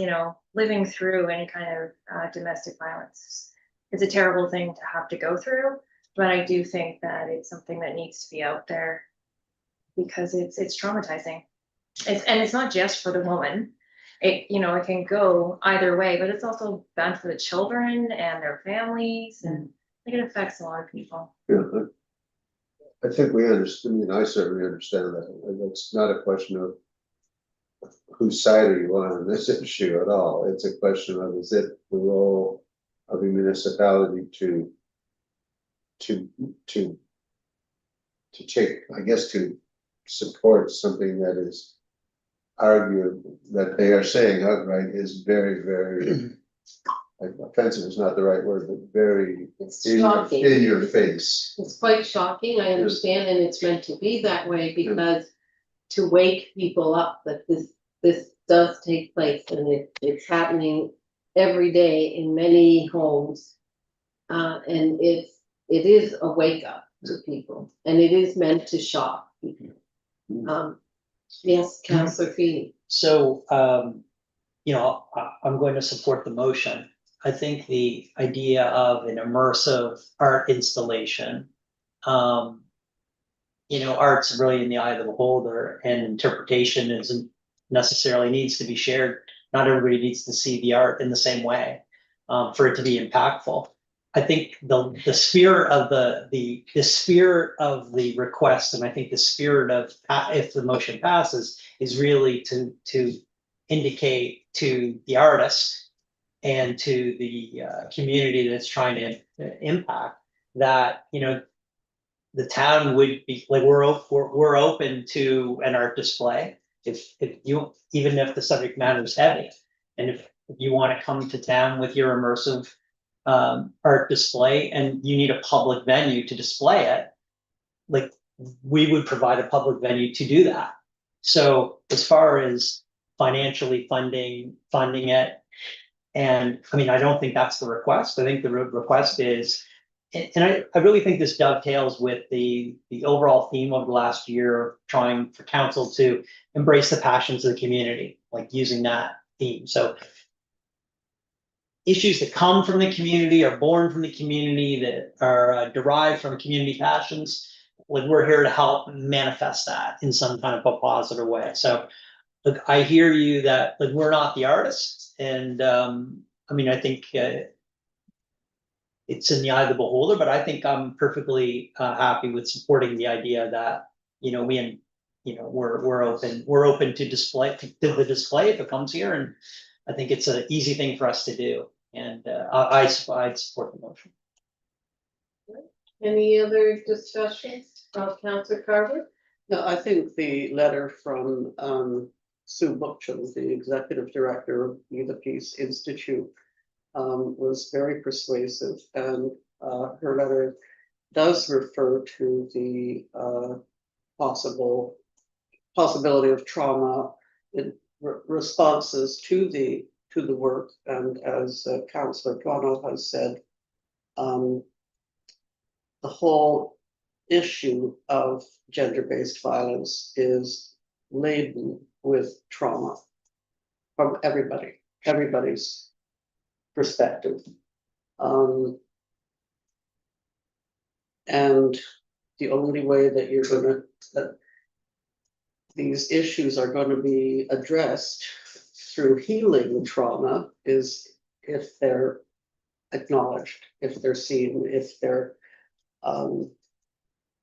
living through any kind of domestic violence. It's a terrible thing to have to go through, but I do think that it's something that needs to be out there because it's traumatizing. It's not just for the woman. It can go either way, but it's also bad for the children and their families, and it affects a lot of people. Yeah, I think we understand. I certainly understand that. It's not a question of whose side are you on this issue at all. It's a question of, is it the role of a municipality to take, I guess, to support something that is argued that they are saying outright is very, very offensive is not the right word, but very It's shocking. in your face. It's quite shocking, I understand, and it's meant to be that way because to wake people up that this does take place and it's happening every day in many homes. And it is a wake up to people and it is meant to shock people. Yes, Councillor Feeney. So, I'm going to support the motion. I think the idea of an immersive art installation, art's really in the eye of the beholder, and interpretation isn't necessarily needs to be shared. Not everybody needs to see the art in the same way for it to be impactful. I think the spirit of the spirit of the request, and I think the spirit of, if the motion passes, is really to indicate to the artist and to the community that's trying to impact that, you know, the town would be, like, we're open to an art display. If you, even if the subject matter is heavy, and if you want to come to town with your immersive art display and you need a public venue to display it, like, we would provide a public venue to do that. So as far as financially funding it, and I mean, I don't think that's the request. I think the request is, and I really think this dovetails with the overall theme of the last year of trying for council to embrace the passions of the community, like using that theme. So issues that come from the community are born from the community, that are derived from community passions. Like, we're here to help manifest that in some kind of a positive way. So look, I hear you that, like, we're not the artists, and I mean, I think it's in the eye of the beholder, but I think I'm perfectly happy with supporting the idea that, you know, we're open to the display if it comes here, and I think it's an easy thing for us to do, and I'd support the motion. Any other discussions of Councillor Carver? No, I think the letter from Sue Bookchin, the executive director of Be the Peace Institute, was very persuasive, and her letter does refer to the possibility of trauma in responses to the work, and as Councillor Toronto has said, the whole issue of gender-based violence is laden with trauma from everybody's perspective. And the only way that these issues are going to be addressed through healing the trauma is if they're acknowledged, if they're seen, if they're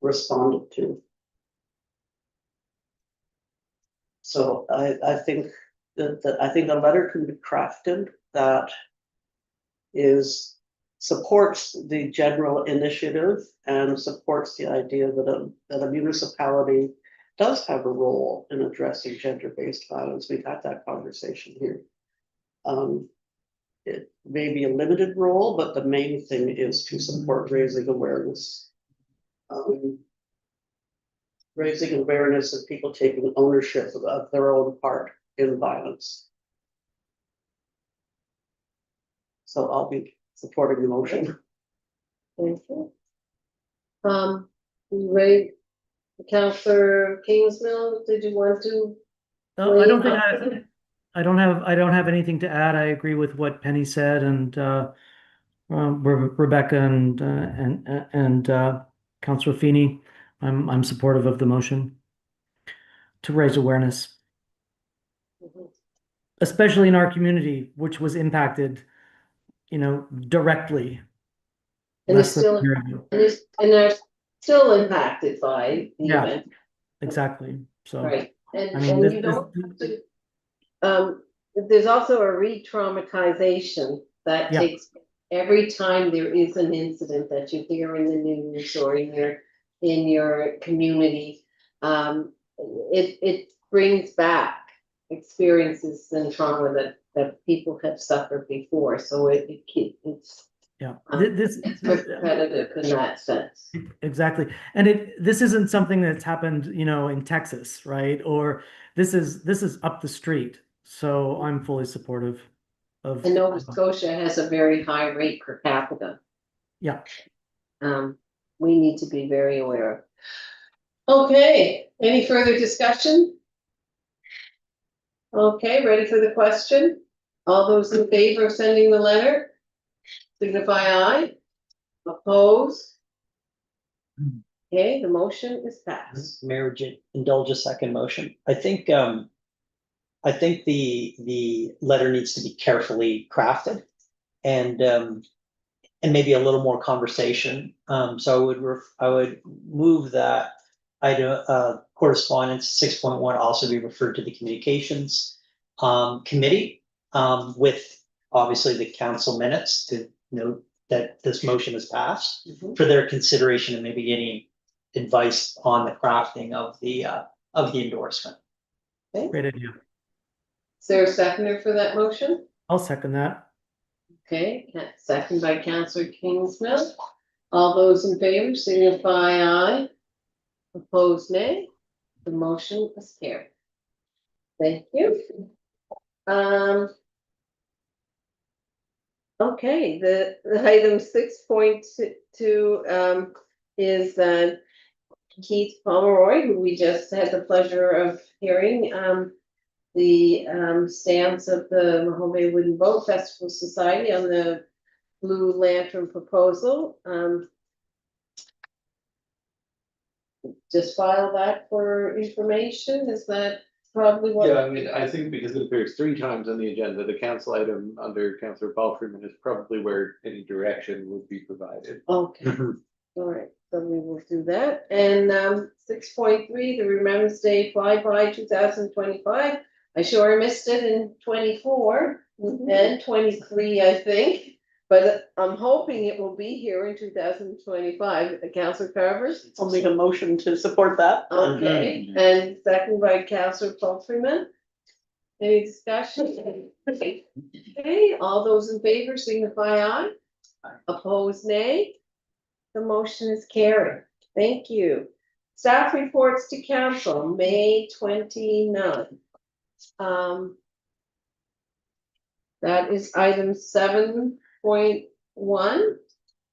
responded to. So I think that I think a letter can be crafted that supports the general initiative and supports the idea that a municipality does have a role in addressing gender-based violence. We've had that conversation here. It may be a limited role, but the main thing is to support raising awareness. Raising awareness of people taking ownership of their own part in violence. So I'll be supporting the motion. Thank you. Ray, Councillor Kingsmill, did you want to? No, I don't think I don't have anything to add. I agree with what Penny said, and Rebecca and Councillor Feeney. I'm supportive of the motion to raise awareness, especially in our community, which was impacted, you know, directly. And they're still impacted by the Yeah. event. Exactly. So Right, and, I mean, and you don't have to, there's also a re-traumatization that Yeah. takes every time there is an incident that you hear in the news or in your community. It brings back experiences and trauma that people have suffered before, so it's yeah, it's repetitive in that sense. exactly. And this isn't something that's happened, you know, in Texas, right? Or this is up the street. So I'm fully supportive of. And Nova Scotia has a very high rate per capita. Yeah. We need to be very aware of. Okay, any further discussion? Okay, ready for the question? All those in favor of sending the letter? Signify aye. Oppose? Okay, the motion is passed. Mayor, indulge a second motion. I think the letter needs to be carefully crafted, and and maybe a little more conversation. So I would move that item, correspondence 6.1 also be referred to the communications committee, with obviously the council minutes to note that this motion is passed for their consideration and maybe any advice on the crafting of the endorsement. Great idea. Is there a seconder for that motion? I'll second that. Okay, second by Councillor Kingsmill. All those in favor signify aye. Opposed, nay. The motion is carried. Thank you. Okay, the item 6.2 is Keith Pomeroy, who we just had the pleasure of hearing. The stance of the Mahone Bay Wooden Boat Festival Society on the Blue Lantern proposal. Just file that for information, is that probably what? Yeah, I mean, I think because it appears 3 times on the agenda, the council item under Councillor Paul Freeman is probably where any direction would be provided. Okay, all right, so we will do that. And 6.3, the Remembrance Day flyby 2025. I sure missed it in 24 and 23, I think. But I'm hoping it will be here in 2025. Councillor Carver? I'll make a motion to support that. Okay, and second by Councillor Paul Freeman. Any discussion? Okay, all those in favor signify aye. Opposed, nay. The motion is carried. Thank you. Staff reports to council, May 29th. That is item 7.1.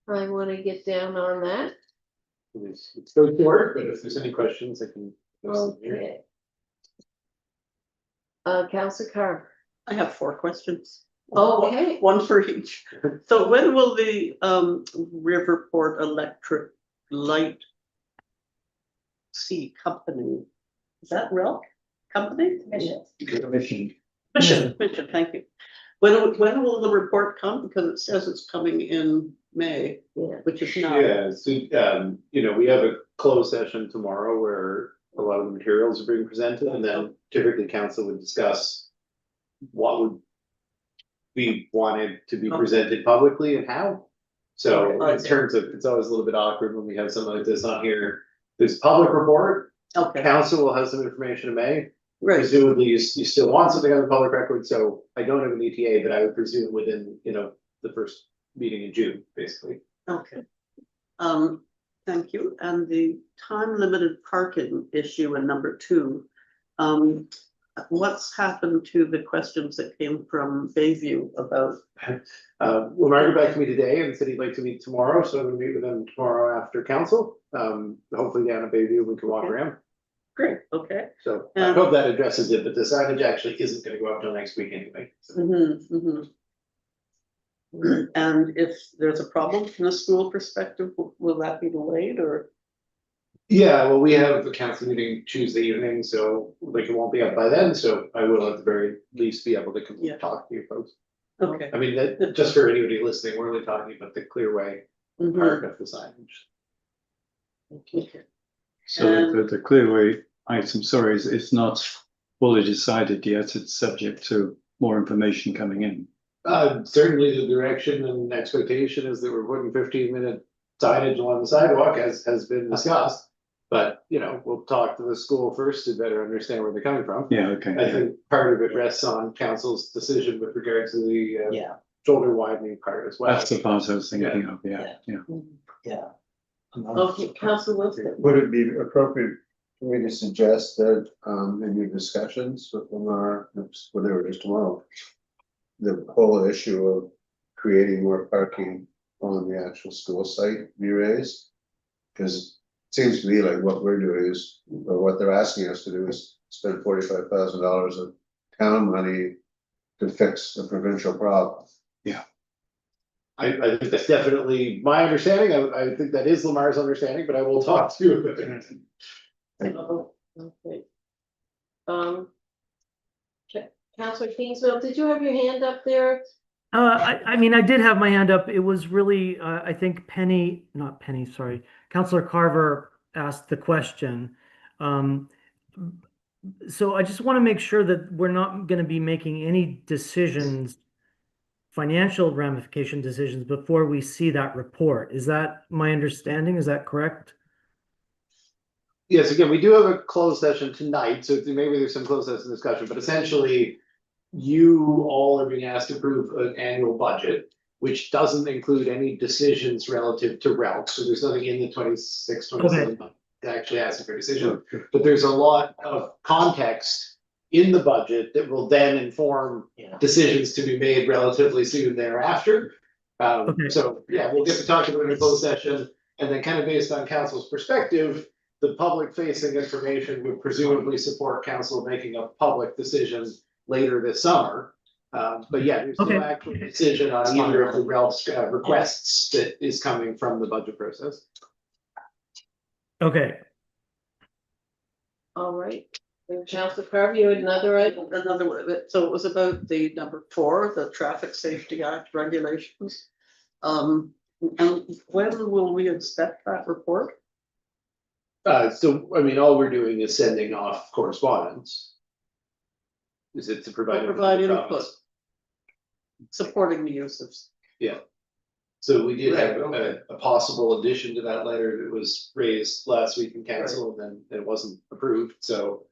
I want to get down on that. It's go to work, but if there's any questions, I can. Okay. Councillor Carver. I have 4 questions. Okay. One for each. So when will the Riverport Electric Light Sea Company, is that RELC company? Commission. Mission, thank you. When will the report come? Because it says it's coming in May, Yeah. which is now. Yeah, so, you know, we have a closed session tomorrow where a lot of the materials are being presented, and then typically council would discuss what would be wanted to be presented publicly and how. So in terms of, it's always a little bit awkward when we have something like this on here. There's public report, Okay, council will have some information in May. right. Presumably you still want something on the public record, so I don't have an ETA, but I would presume within, you know, the first meeting in June, basically. Okay. Thank you. And the time limited parking issue in number 2. What's happened to the questions that came from Bayview about? Lamar got back to me today and said he'd like to meet tomorrow, so I'm gonna meet with him tomorrow after council. Hopefully down at Bayview, we can walk Okay. around. Great, okay. So I hope that addresses it, but the signage actually isn't gonna go up till next week anyway. So. And if there's a problem from the school perspective, will that be delayed or? Yeah, well, we have a council meeting Tuesday evening, so like it won't be up by then, so I will at the very least be able to come Yeah. talk to you folks. Okay. I mean, that, just for anybody listening, we're only talking about the Clearway part of the signage. Okay. So the Clearway item, sorry, it's not fully decided yet. It's subject to more information coming in. Certainly the direction and expectation is that we're putting 15-minute signage along the sidewalk as has been discussed. But, you know, we'll talk to the school first to better understand where they're coming from. Yeah, okay. I think part of it rests on council's decision with regard to the Yeah, shoulder widening part as well. That's the part I was thinking of, yeah. yeah. Okay, Councillor Wilson. Would it be appropriate for me to suggest that, in your discussions with Lamar, whatever it is tomorrow, the whole issue of creating more parking on the actual school site be raised? Because it seems to me like what we're doing is, or what they're asking us to do is spend $45,000 of town money to fix a provincial problem. I think that's definitely my understanding. I think that is Lamar's understanding, but I will talk to you about it. Oh, okay. Councillor Kingsville, did you have your hand up there? I mean, I did have my hand up. It was really, I think sorry, Counselor Carver asked the question. So I just want to make sure that we're not going to be making any decisions, financial ramification decisions, before we see that report. Is that my understanding? Is that correct? Yes, again, we do have a closed session tonight, so maybe there's some closed session discussion, but essentially. You all are being asked to approve an annual budget, which doesn't include any decisions relative to RELC, so there's nothing in the 26-27 that actually asking for a decision. But there's a lot of context in the budget that will then inform decisions to be made relatively soon thereafter. So, yeah, we'll get to talk about it in a closed session, and then kind of based on council's perspective, the public facing information would presumably support council making a public decision later this summer. But yeah, there's no actual decision on either of the RELF's requests that is coming from the budget process. Okay. All right. Councilor Carver, you had another item? Another one, so it was about the number 4, the Traffic Safety Act regulations. And when will we expect that report? So, I mean, all we're doing is sending off correspondence. Is it to provide Input. Supporting the use of. Yeah. So we did have a possible addition to that letter that was raised last week in council, and then it wasn't approved, so.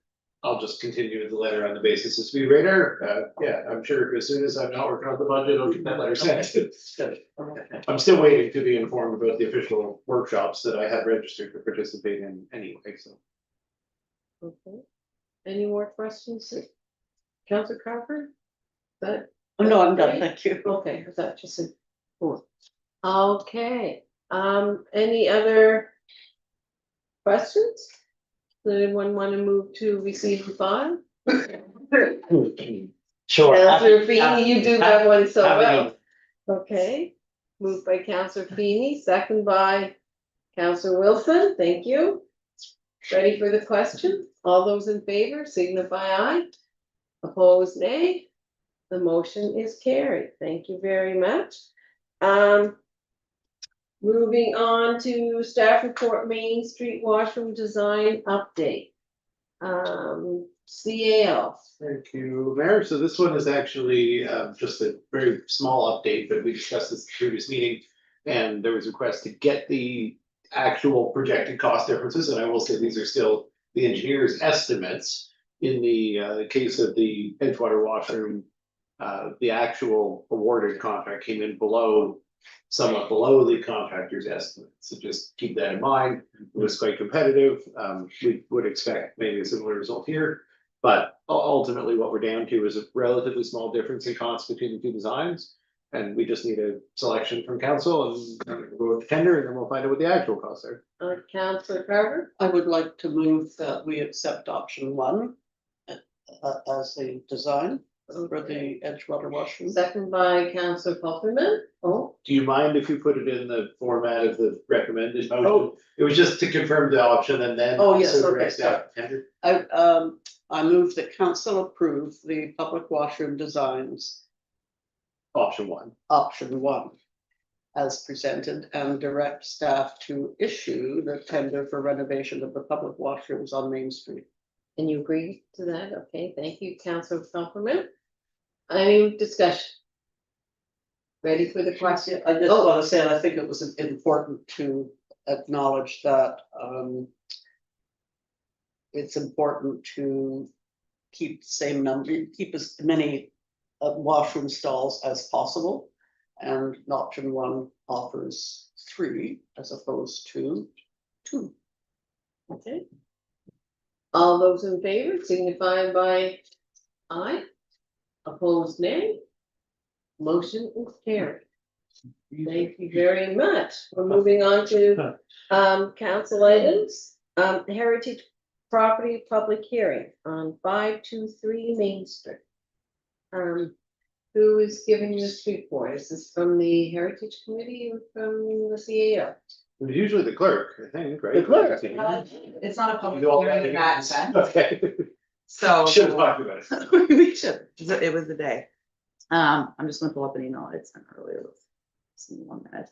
I'll just continue with the letter on the basis of speed radar. Yeah, I'm sure as soon as I'm not working on the budget, I'll get that letter sent. I'm still waiting to be informed about the official workshops that I had registered to participate in anyway, so. Okay. Any more questions? Councilor Crawford? That? No, I'm done, thank you. Okay, is that just a? Okay, any other questions? Does anyone want to move to receive and file? Sure. Councilor Feeney, you do have one so happy well. Okay, moved by Councilor Feeney, second by Councilor Wilson, thank you. Ready for the question? All those in favor signify aye. Opposed, nay. The motion is carried. Thank you very much. Moving on to staff report, Main Street washroom design update. CAL. Thank you, Mayor. So this one is actually just a very small update, but we discussed this in the previous meeting. And there was a request to get the actual projected cost differences, and I will say these are still the engineer's estimates. In the case of the Edgewater washroom, the actual awarded contract came in somewhat below the contractor's estimate. So just keep that in mind. It was quite competitive. We would expect maybe a similar result here. But ultimately what we're down to is a relatively small difference in cost between the two designs. And we just need a selection from council and we'll go to tender, and then we'll find out what the actual costs are. Councilor Carver? I would like to move that we accept option 1 as the design for the Edgewater washroom. Second by Councilor Pufferman. Oh, Do you mind if you put it in the format of the recommended motion? It was just to confirm the option and then. Oh, yes, also okay, direct staff to tender. I move that council approve the public washroom designs, Option 1. option 1. As presented, and direct staff to issue the tender for renovation of the public washrooms on Main Street. and you agree to that? Okay, thank you, Councilor Pufferman. Any discussion? Ready for the question? I just want to say, I think it was important to acknowledge that it's important to keep the same number, keep as many washroom stalls as possible. And option 1 offers 3 as opposed to 2. Okay. All those in favor signify by aye. Opposed, nay. Motion is carried. Thank you very much. We're moving on to council items. Heritage property public hearing on 523 Main Street. Who is giving this report? Is this from the Heritage Committee or from the CAO? It was usually the clerk, I think, right? The clerk. It's not a public You all hearing in that sense, Okay. so. Should have talked about it. We should, it was a day. I'm just gonna pull up an email I sent earlier. Just give me 1 minute.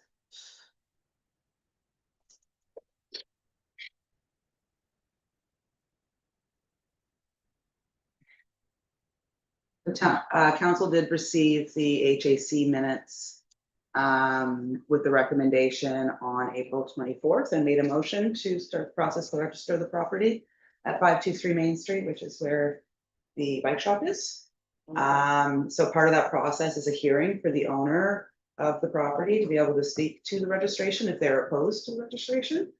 The town, council did receive the HAC minutes with the recommendation on April 24th and made a motion to start the process to register the property at 523 Main Street, which is where the bike shop is. So part of that process is a hearing for the owner of the property to be able to speak to the registration if they're opposed to the registration.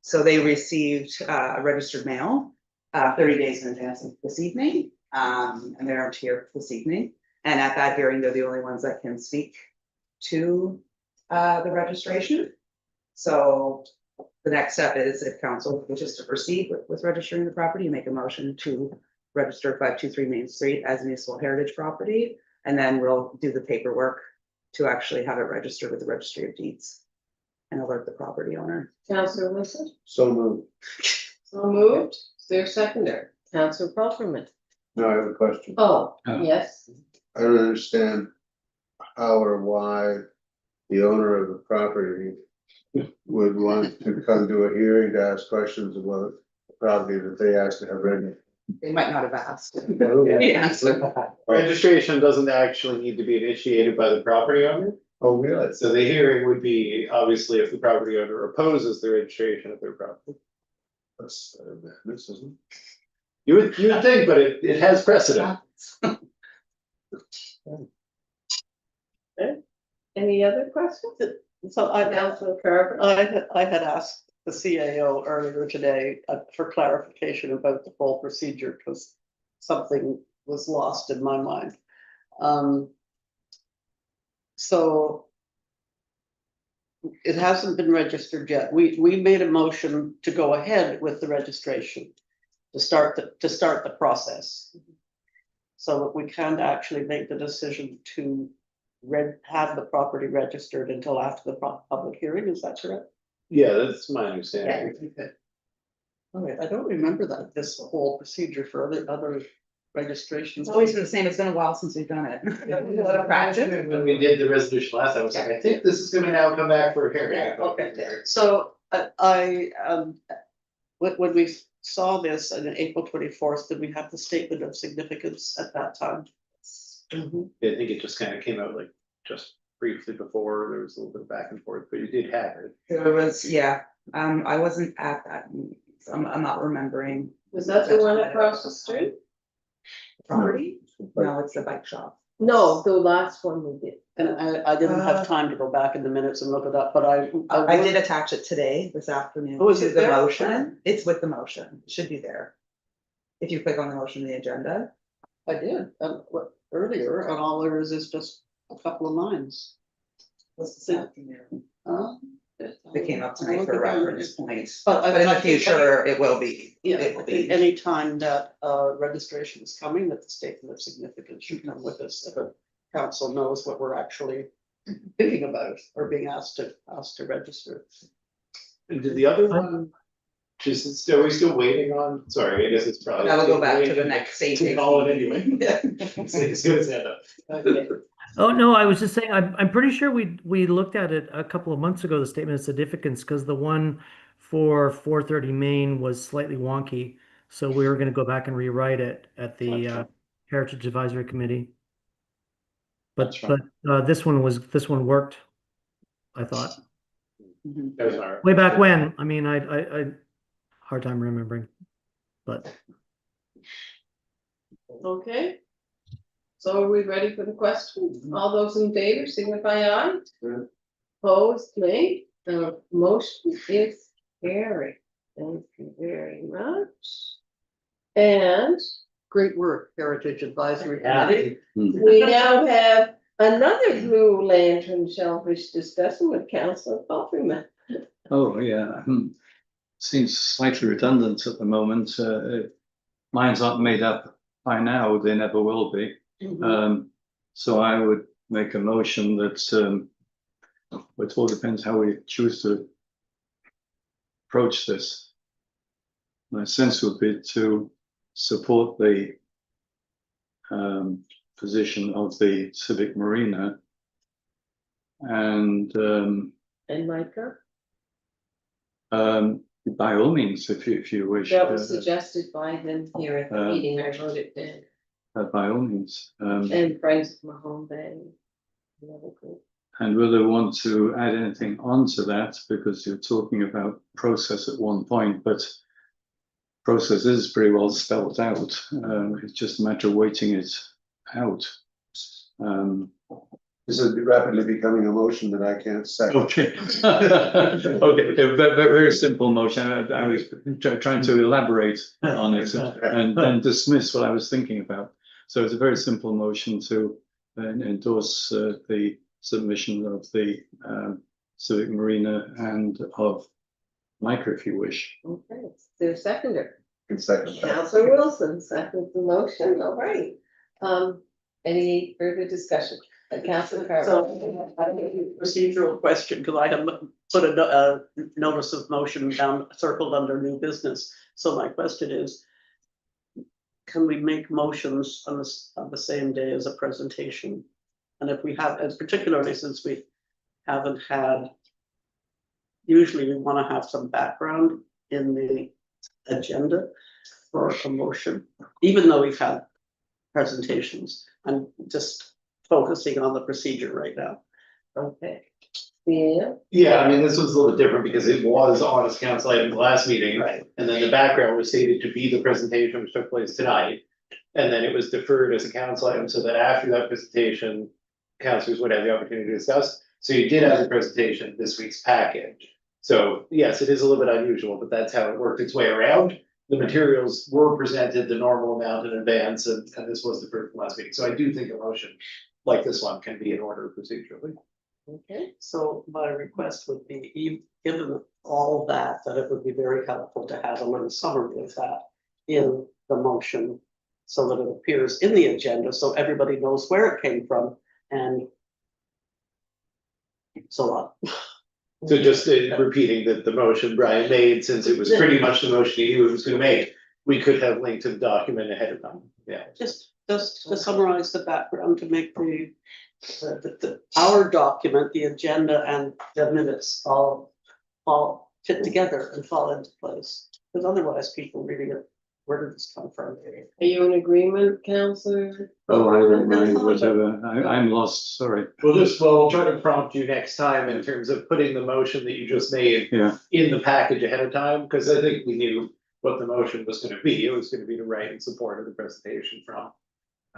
So they received a registered mail 30 days in advance of this evening. And they're here this evening. And at that hearing, they're the only ones that can speak to the registration. So the next step is if council wishes to proceed with registering the property, you make a motion to register 523 Main Street as municipal heritage property. And then we'll do the paperwork to actually have it registered with the Registry of Deeds and alert the property owner. Councillor Wilson, So moved. so moved. Is there a seconder? Councillor Palfreyman. No, I have a question. Oh, Oh. yes. I don't understand how or why the owner of the property would want to come to a hearing to ask questions about the property that they asked to have ready. They might not have asked. Oh, Yeah. Registration doesn't actually need to be initiated by the property owner. Oh, really? So the hearing would be obviously if the property owner opposes the registration of their property. That's madness, isn't it? You would think, but it has precedent. Any other questions? So I had asked the CAO earlier today for clarification about the whole procedure, because something was lost in my mind. So it hasn't been registered yet. We made a motion to go ahead with the registration, to start the process. So that we can't actually make the decision to have the property registered until after the public hearing, is that correct? Yeah, that's my understanding. Okay. All right, I don't remember that, this whole procedure for other registrations. It's always been the same. It's been a while since we've done it. Practice. When we did the resolution last time, I was like, I think this is gonna now come back for a hearing. Yeah, okay, so when we saw this on April 24th, did we have the statement of significance at that time? Mm-hmm. I think it just kind of came out like just briefly before, there was a little bit of back and forth, but you did have it. There was, yeah, I wasn't at that meeting, so I'm not remembering. Was that the one across the street? Property? No, it's the bike shop. No, the last one we did. And I didn't have time to go back in the minutes and look it up, but I did attach it today, this afternoon, Oh, is to it the there? motion. It's with the motion, it should be there. If you click on the motion, the agenda. I did, earlier, and all there is just a couple of lines. Was this afternoon. It came up tonight for reference points, But but in the future, it will be. Yeah, It will be. anytime that registration is coming, that the statement of significance should come with us, so the council knows what we're actually thinking about or being asked to register. And did the other one, are we still waiting on, sorry, I guess it's probably. That'll go back to the next stage. To call it anyway. It's good as that up. Oh, no, I was just saying, I'm pretty sure we looked at it a couple of months ago, the statement of significance, because the one for 430 Main was slightly wonky. So we were gonna go back and rewrite it at the Heritage Advisory Committee. But, That's right. but this one worked, I thought. That was our. Way back when, I mean, I hard time remembering, but. Okay. So are we ready for the question? All those in favor signify aye. Sure. Opposed, nay. The motion is carried. Thank you very much. And Great work, Heritage Advisory Yeah. Committee. we now have another Blue Lantern Shellfish discussion with Councillor Palfreyman. Oh, yeah. Seems slightly redundant at the moment. Minds aren't made up by now, they never will be. So I would make a motion that, it all depends how we choose to approach this. My sense would be to support the position of the Civic Marina. And And Micah, by all means, if you wish. that was suggested by them here at the meeting, I wrote it down. By all means. And Friends of Mahone Bay. Another group. And will they want to add anything onto that? Because you're talking about process at one point, but process is pretty well spelled out. It's just a matter of waiting it out. This is rapidly becoming a motion that I can't second. Okay. Okay, a very simple motion. I was trying to elaborate on it and then dismiss what I was thinking about. So it's a very simple motion to endorse the submission of the Civic Marina and of Micah, if you wish. Okay, there's seconder. Second. Councillor Wilson, seconds the motion, all right. Any further discussion? Councillor Carver. So I have a procedural question, because I have put a notice of motion down, circled under new business. So my question is, can we make motions on the same day as a presentation? And if we have, and particularly since we haven't had, usually we want to have some background in the agenda for a motion, even though we've had presentations. I'm just focusing on the procedure right now. Okay. Yeah, Yeah, I mean, this was a little bit different because it was on as council item the last meeting. Right. And then the background was stated to be the presentation which took place tonight. And then it was deferred as a council item so that after that presentation, councilors would have the opportunity to discuss. So you did have the presentation, this week's package. So yes, it is a little bit unusual, but that's how it worked its way around. The materials were presented the normal amount in advance and this was deferred from last meeting. So I do think a motion like this one can be in order procedurally. okay. So my request would be, given all that it would be very helpful to have a little summary of that in the motion so that it appears in the agenda, so everybody knows where it came from and so on. So just repeating that the motion Brian made, since it was pretty much the motion he was gonna make, we could have linked to the document ahead of time, yeah. Just to summarize the background, to make our document, the agenda and the minutes all fit together and fall into place. Because otherwise people really, where did this come from? Are you in agreement, councillor? Oh, I don't mind, whatever. I'm lost, sorry. We'll try to prompt you next time in terms of putting the motion that you just made Yeah, in the package ahead of time, because I think we knew what the motion was gonna be. It was gonna be to write in support of the presentation from.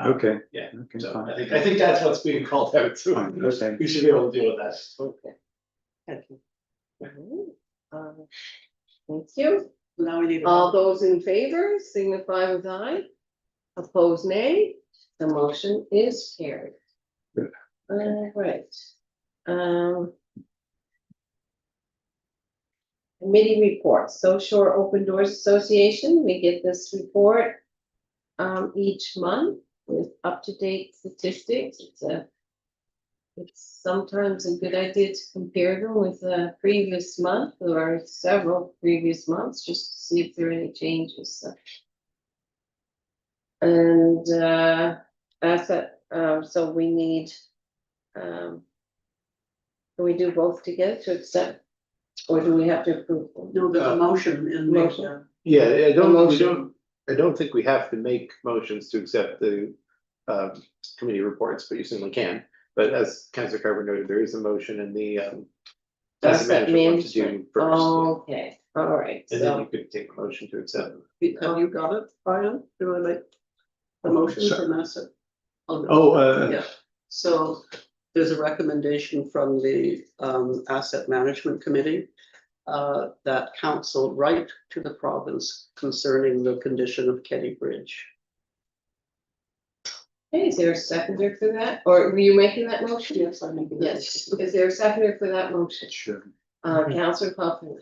okay. Yeah, Okay, so fine. I think that's what's being called out, so Fine, okay. we should be able to deal with that. Okay. Thank you. Thank you. Now we need. All those in favor signify with aye. Opposed, nay. The motion is carried. Good. All right. Committee reports, South Shore Open Doors Association, we get this report each month with up-to-date statistics. It's sometimes a good idea to compare them with the previous month or several previous months, just to see if there are any changes. And so we need, can we do both together to accept? Or do we have to approve them? No, there's a motion in Motion. Yeah, Motion. I don't think we have to make motions to accept the committee reports, but you certainly can. But as Councillor Carver noted, there is a motion in the That's asset that management one to do management. first. Okay, all right, And then so you could take a motion to accept. Have you got it, Brian? Do I make the motion Sorry. from asset? Oh, Yeah, so there's a recommendation from the Asset Management Committee that council write to the province concerning the condition of Kenny Bridge. hey, is there a seconder for that? Or were you making that motion? Yes, I'm making that. Yes, is there a seconder for that motion? sure. Councillor Coughlin.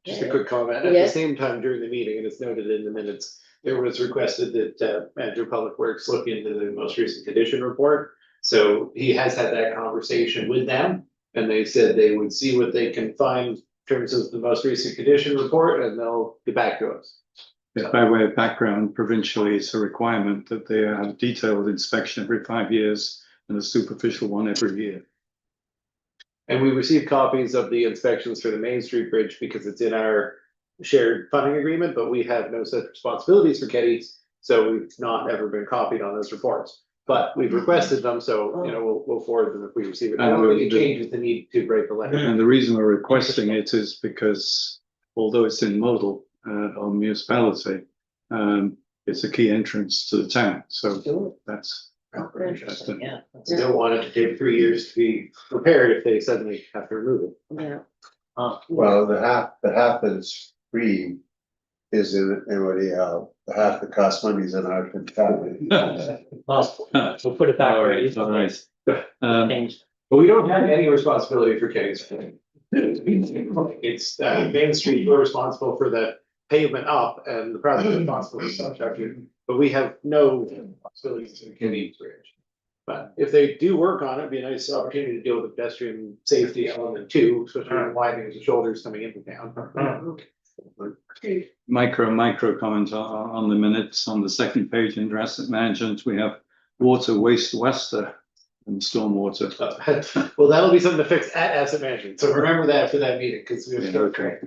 Just a Okay, quick comment. At the Yes. same time during the meeting, and it's noted in the minutes, there was requested that Manager of Public Works look into the most recent condition report. So he has had that conversation with them, and they said they would see what they can find in terms of the most recent condition report, and they'll get back to us. By way of background, provincially, it's a requirement that they have detailed inspection every 5 years and a superficial one every year. And we received copies of the inspections for the Main Street Bridge because it's in our shared funding agreement, but we have no such responsibilities for Keddies. So we've not ever been copied on those reports, but we've requested them, so, you know, we'll forward them if we receive it. I don't think it changes the need to break the letter. And the reason we're requesting it is because although it's in modal or municipality, it's a key entrance to the town, so that's. Interesting, yeah. We don't want it to take 3 years to be prepared if they suddenly have to remove it. Yeah. Well, the half that is free is in MODL, the half that costs money is in our town. Well, we'll put it back. All where it right, is. all right. Changed. But we don't have any responsibility for Keddies. It's Main Street, we're responsible for the pavement up and the project responsible for substructure, but we have no responsibilities to the Keddies Bridge. But if they do work on it, it'd be a nice opportunity to deal with the pedestrian safety element too, especially when widening the shoulders coming into town. Micro comment on the minutes on the second page in asset management, we have water, wastewater and stormwater. Well, that'll be something to fix at asset management, so remember that for that meeting, because we have. Okay,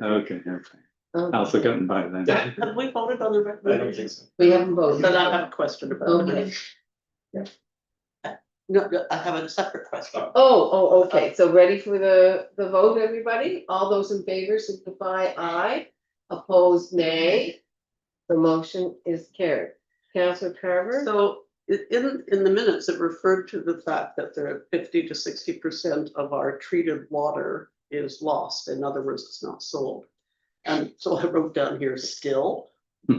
I'll forgotten by then. Have we voted on the I don't recommendation? think so. We haven't voted. Then I have a question about Okay. it. No, I have a separate question. Oh, okay, so ready for the vote, everybody? All those in favor signify aye, opposed nay. The motion is carried. Councillor Carver? So in the minutes, it referred to the fact that there are 50 to 60% of our treated water is lost. In other words, it's not sold. And so I wrote down here still. I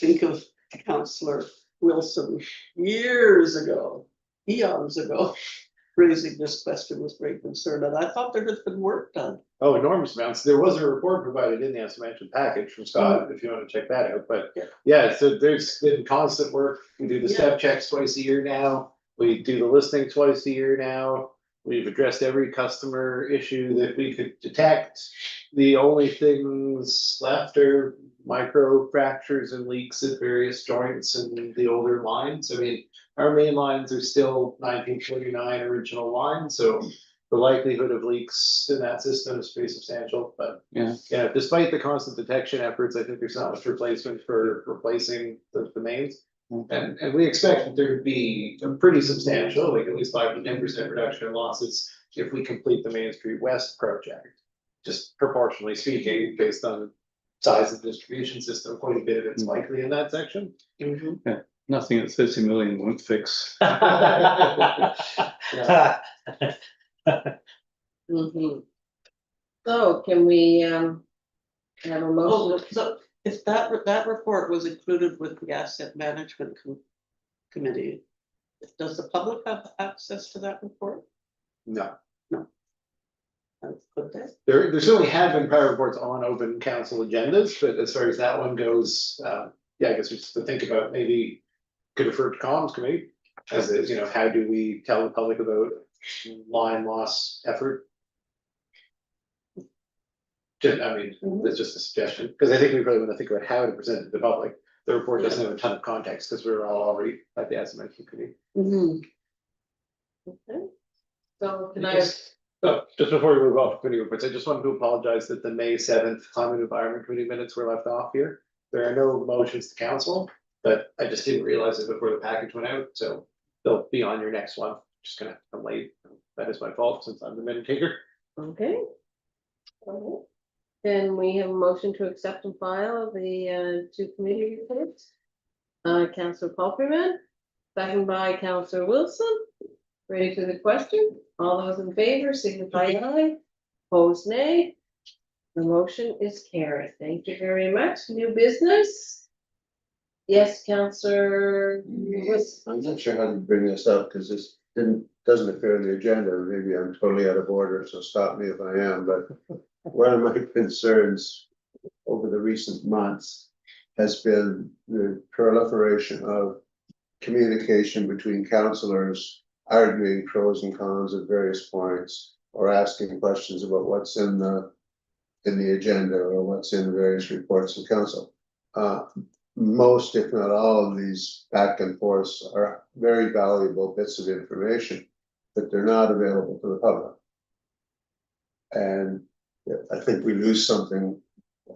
think of Councillor Wilson years ago, eons ago, raising this question with great concern, and I thought there had been work done. Oh, enormous amounts. There was a report provided in the asset management package from Scott, if you want to check that out, but yeah, so there's been constant work. We do the step checks twice a year now. We do the listing twice a year now. We've addressed every customer issue that we could detect. The only things left are micro fractures and leaks at various joints and the older lines. I mean, our main lines are still 1949 original lines, so the likelihood of leaks in that system is pretty substantial, but Yeah. Despite the constant detection efforts, I think there's not much replacement for replacing the mains. And we expect that there would be a pretty substantial, like at least 5 to 10% reduction in losses if we complete the Main Street West project. Just proportionally speaking, based on size of the distribution system, quite a bit of it's likely in that section. Nothing at 30 million won't fix. Mhm. So can we, have a Oh, motion? so if that report was included with the asset management committee, does the public have access to that report? No, Could they? there certainly have been prior reports on open council agendas, but as far as that one goes, I guess we just to think about maybe could refer to comms committee. As is, how do we tell the public about line loss effort? It's just a suggestion, because I think we really want to think about how to present it to the public. The report doesn't have a ton of context, because we're all already at the asset management committee. Mhm. Okay. So can I, Just before we move off to committee reports, I just wanted to apologize that the May 7th Climate and Environment Committee minutes were left off here. There are no motions to council, but I just didn't realize it before the package went out, so they'll be on your next one. Just gonna come late. That is my fault since I'm the minute taker. okay. Okay. Then we have a motion to accept and file the two committee reports. Councillor Palfreyman, second by Councillor Wilson. Ready for the question? All those in favor signify aye, opposed nay. The motion is carried. Thank you very much. New business? Yes, Councillor Wilson. I'm not sure how to bring this up, because this doesn't appear on the agenda, maybe I'm totally out of order, so stop me if I am, but one of my concerns over the recent months has been the proliferation of communication between councillors arguing pros and cons at various points, or asking questions about what's in the agenda or what's in the various reports of council. most, if not all, of these back and forths are very valuable bits of information, but they're not available to the public. And I think we lose something,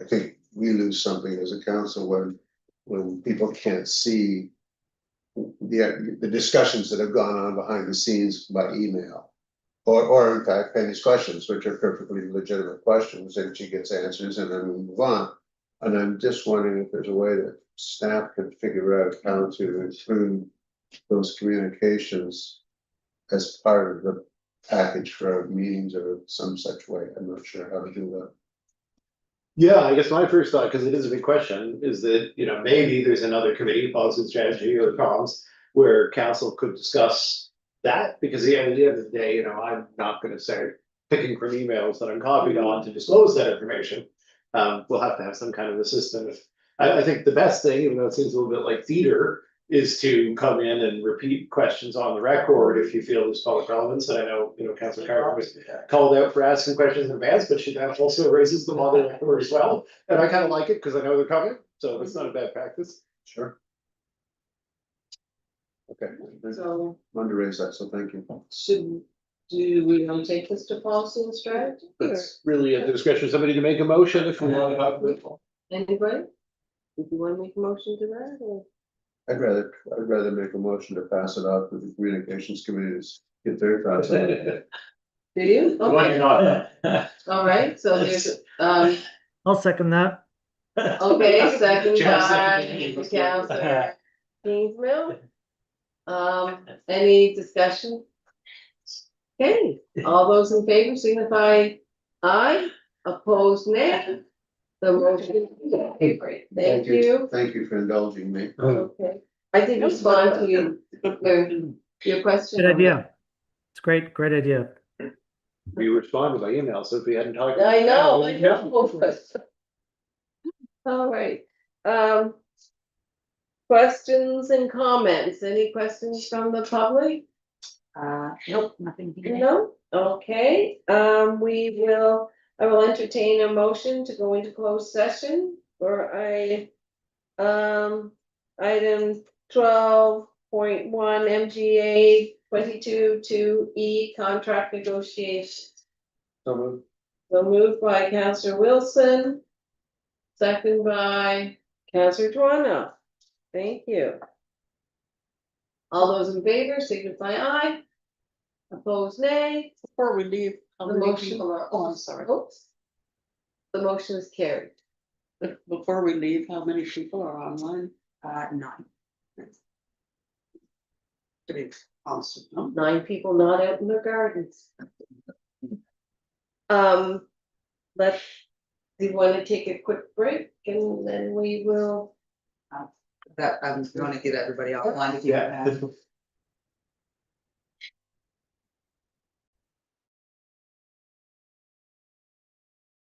I think we lose something as a council when people can't see the discussions that have gone on behind the scenes by email. Or in fact, Penny's questions, which are perfectly legitimate questions, and she gets answers and then we move on. And I'm just wondering if there's a way that staff can figure out how to include those communications as part of the package for our meetings or some such way. I'm not sure how to do that. Yeah, I guess my first thought, because it is a big question, is that, you know, maybe there's another committee, policy and strategy or comms, where council could discuss that, because at the end of the day, you know, I'm not gonna start picking from emails that I'm copied on to disclose that information. We'll have to have some kind of a system. I think the best thing, even though it seems a little bit like theater, is to come in and repeat questions on the record if you feel there's public relevance. And I know, you know, Councilor Carver was called out for asking questions in advance, but she then also raises them on the record as well. And I kind of like it because I know they're coming, so it's not a bad practice. Sure. Okay, So wanted to raise that, so thank you. do we want to take this to policy and strategy? Or It's really at the discretion of somebody to make a motion if we want to have it. anybody? If you want to make a motion to that, or? I'd rather make a motion to pass it off to the communications committees, get their thoughts on it. Do you? Why Okay, not? all right, so there's, I'll second that. okay, second Jeff, by second. Councilor Kingsmill. Any discussion? Okay, all those in favor signify aye, opposed nay. The motion, okay, great, thank you. Thank you for indulging me. Okay, I did respond to your question. Good idea. It's great idea. We responded by email, so if we hadn't talked. I know. All right, questions and comments, any questions from the public? Nope, nothing. here. No, okay, I will entertain a motion to go into closed session for item 12.1 MGA 22(2)E contract negotiations. So moved by Councillor Wilson, second by Councillor Toronto. Thank you. All those in favor signify aye. Opposed nay. Before we leave, how The many motion- people are, oh, I'm sorry. Oops. The motion is carried. Before we leave, how many people are online? 9. To be constant, no? 9 people not out in their gardens. Let's, do you want to take a quick break and then we will, That I'm going to get everybody offline if you Yeah. have.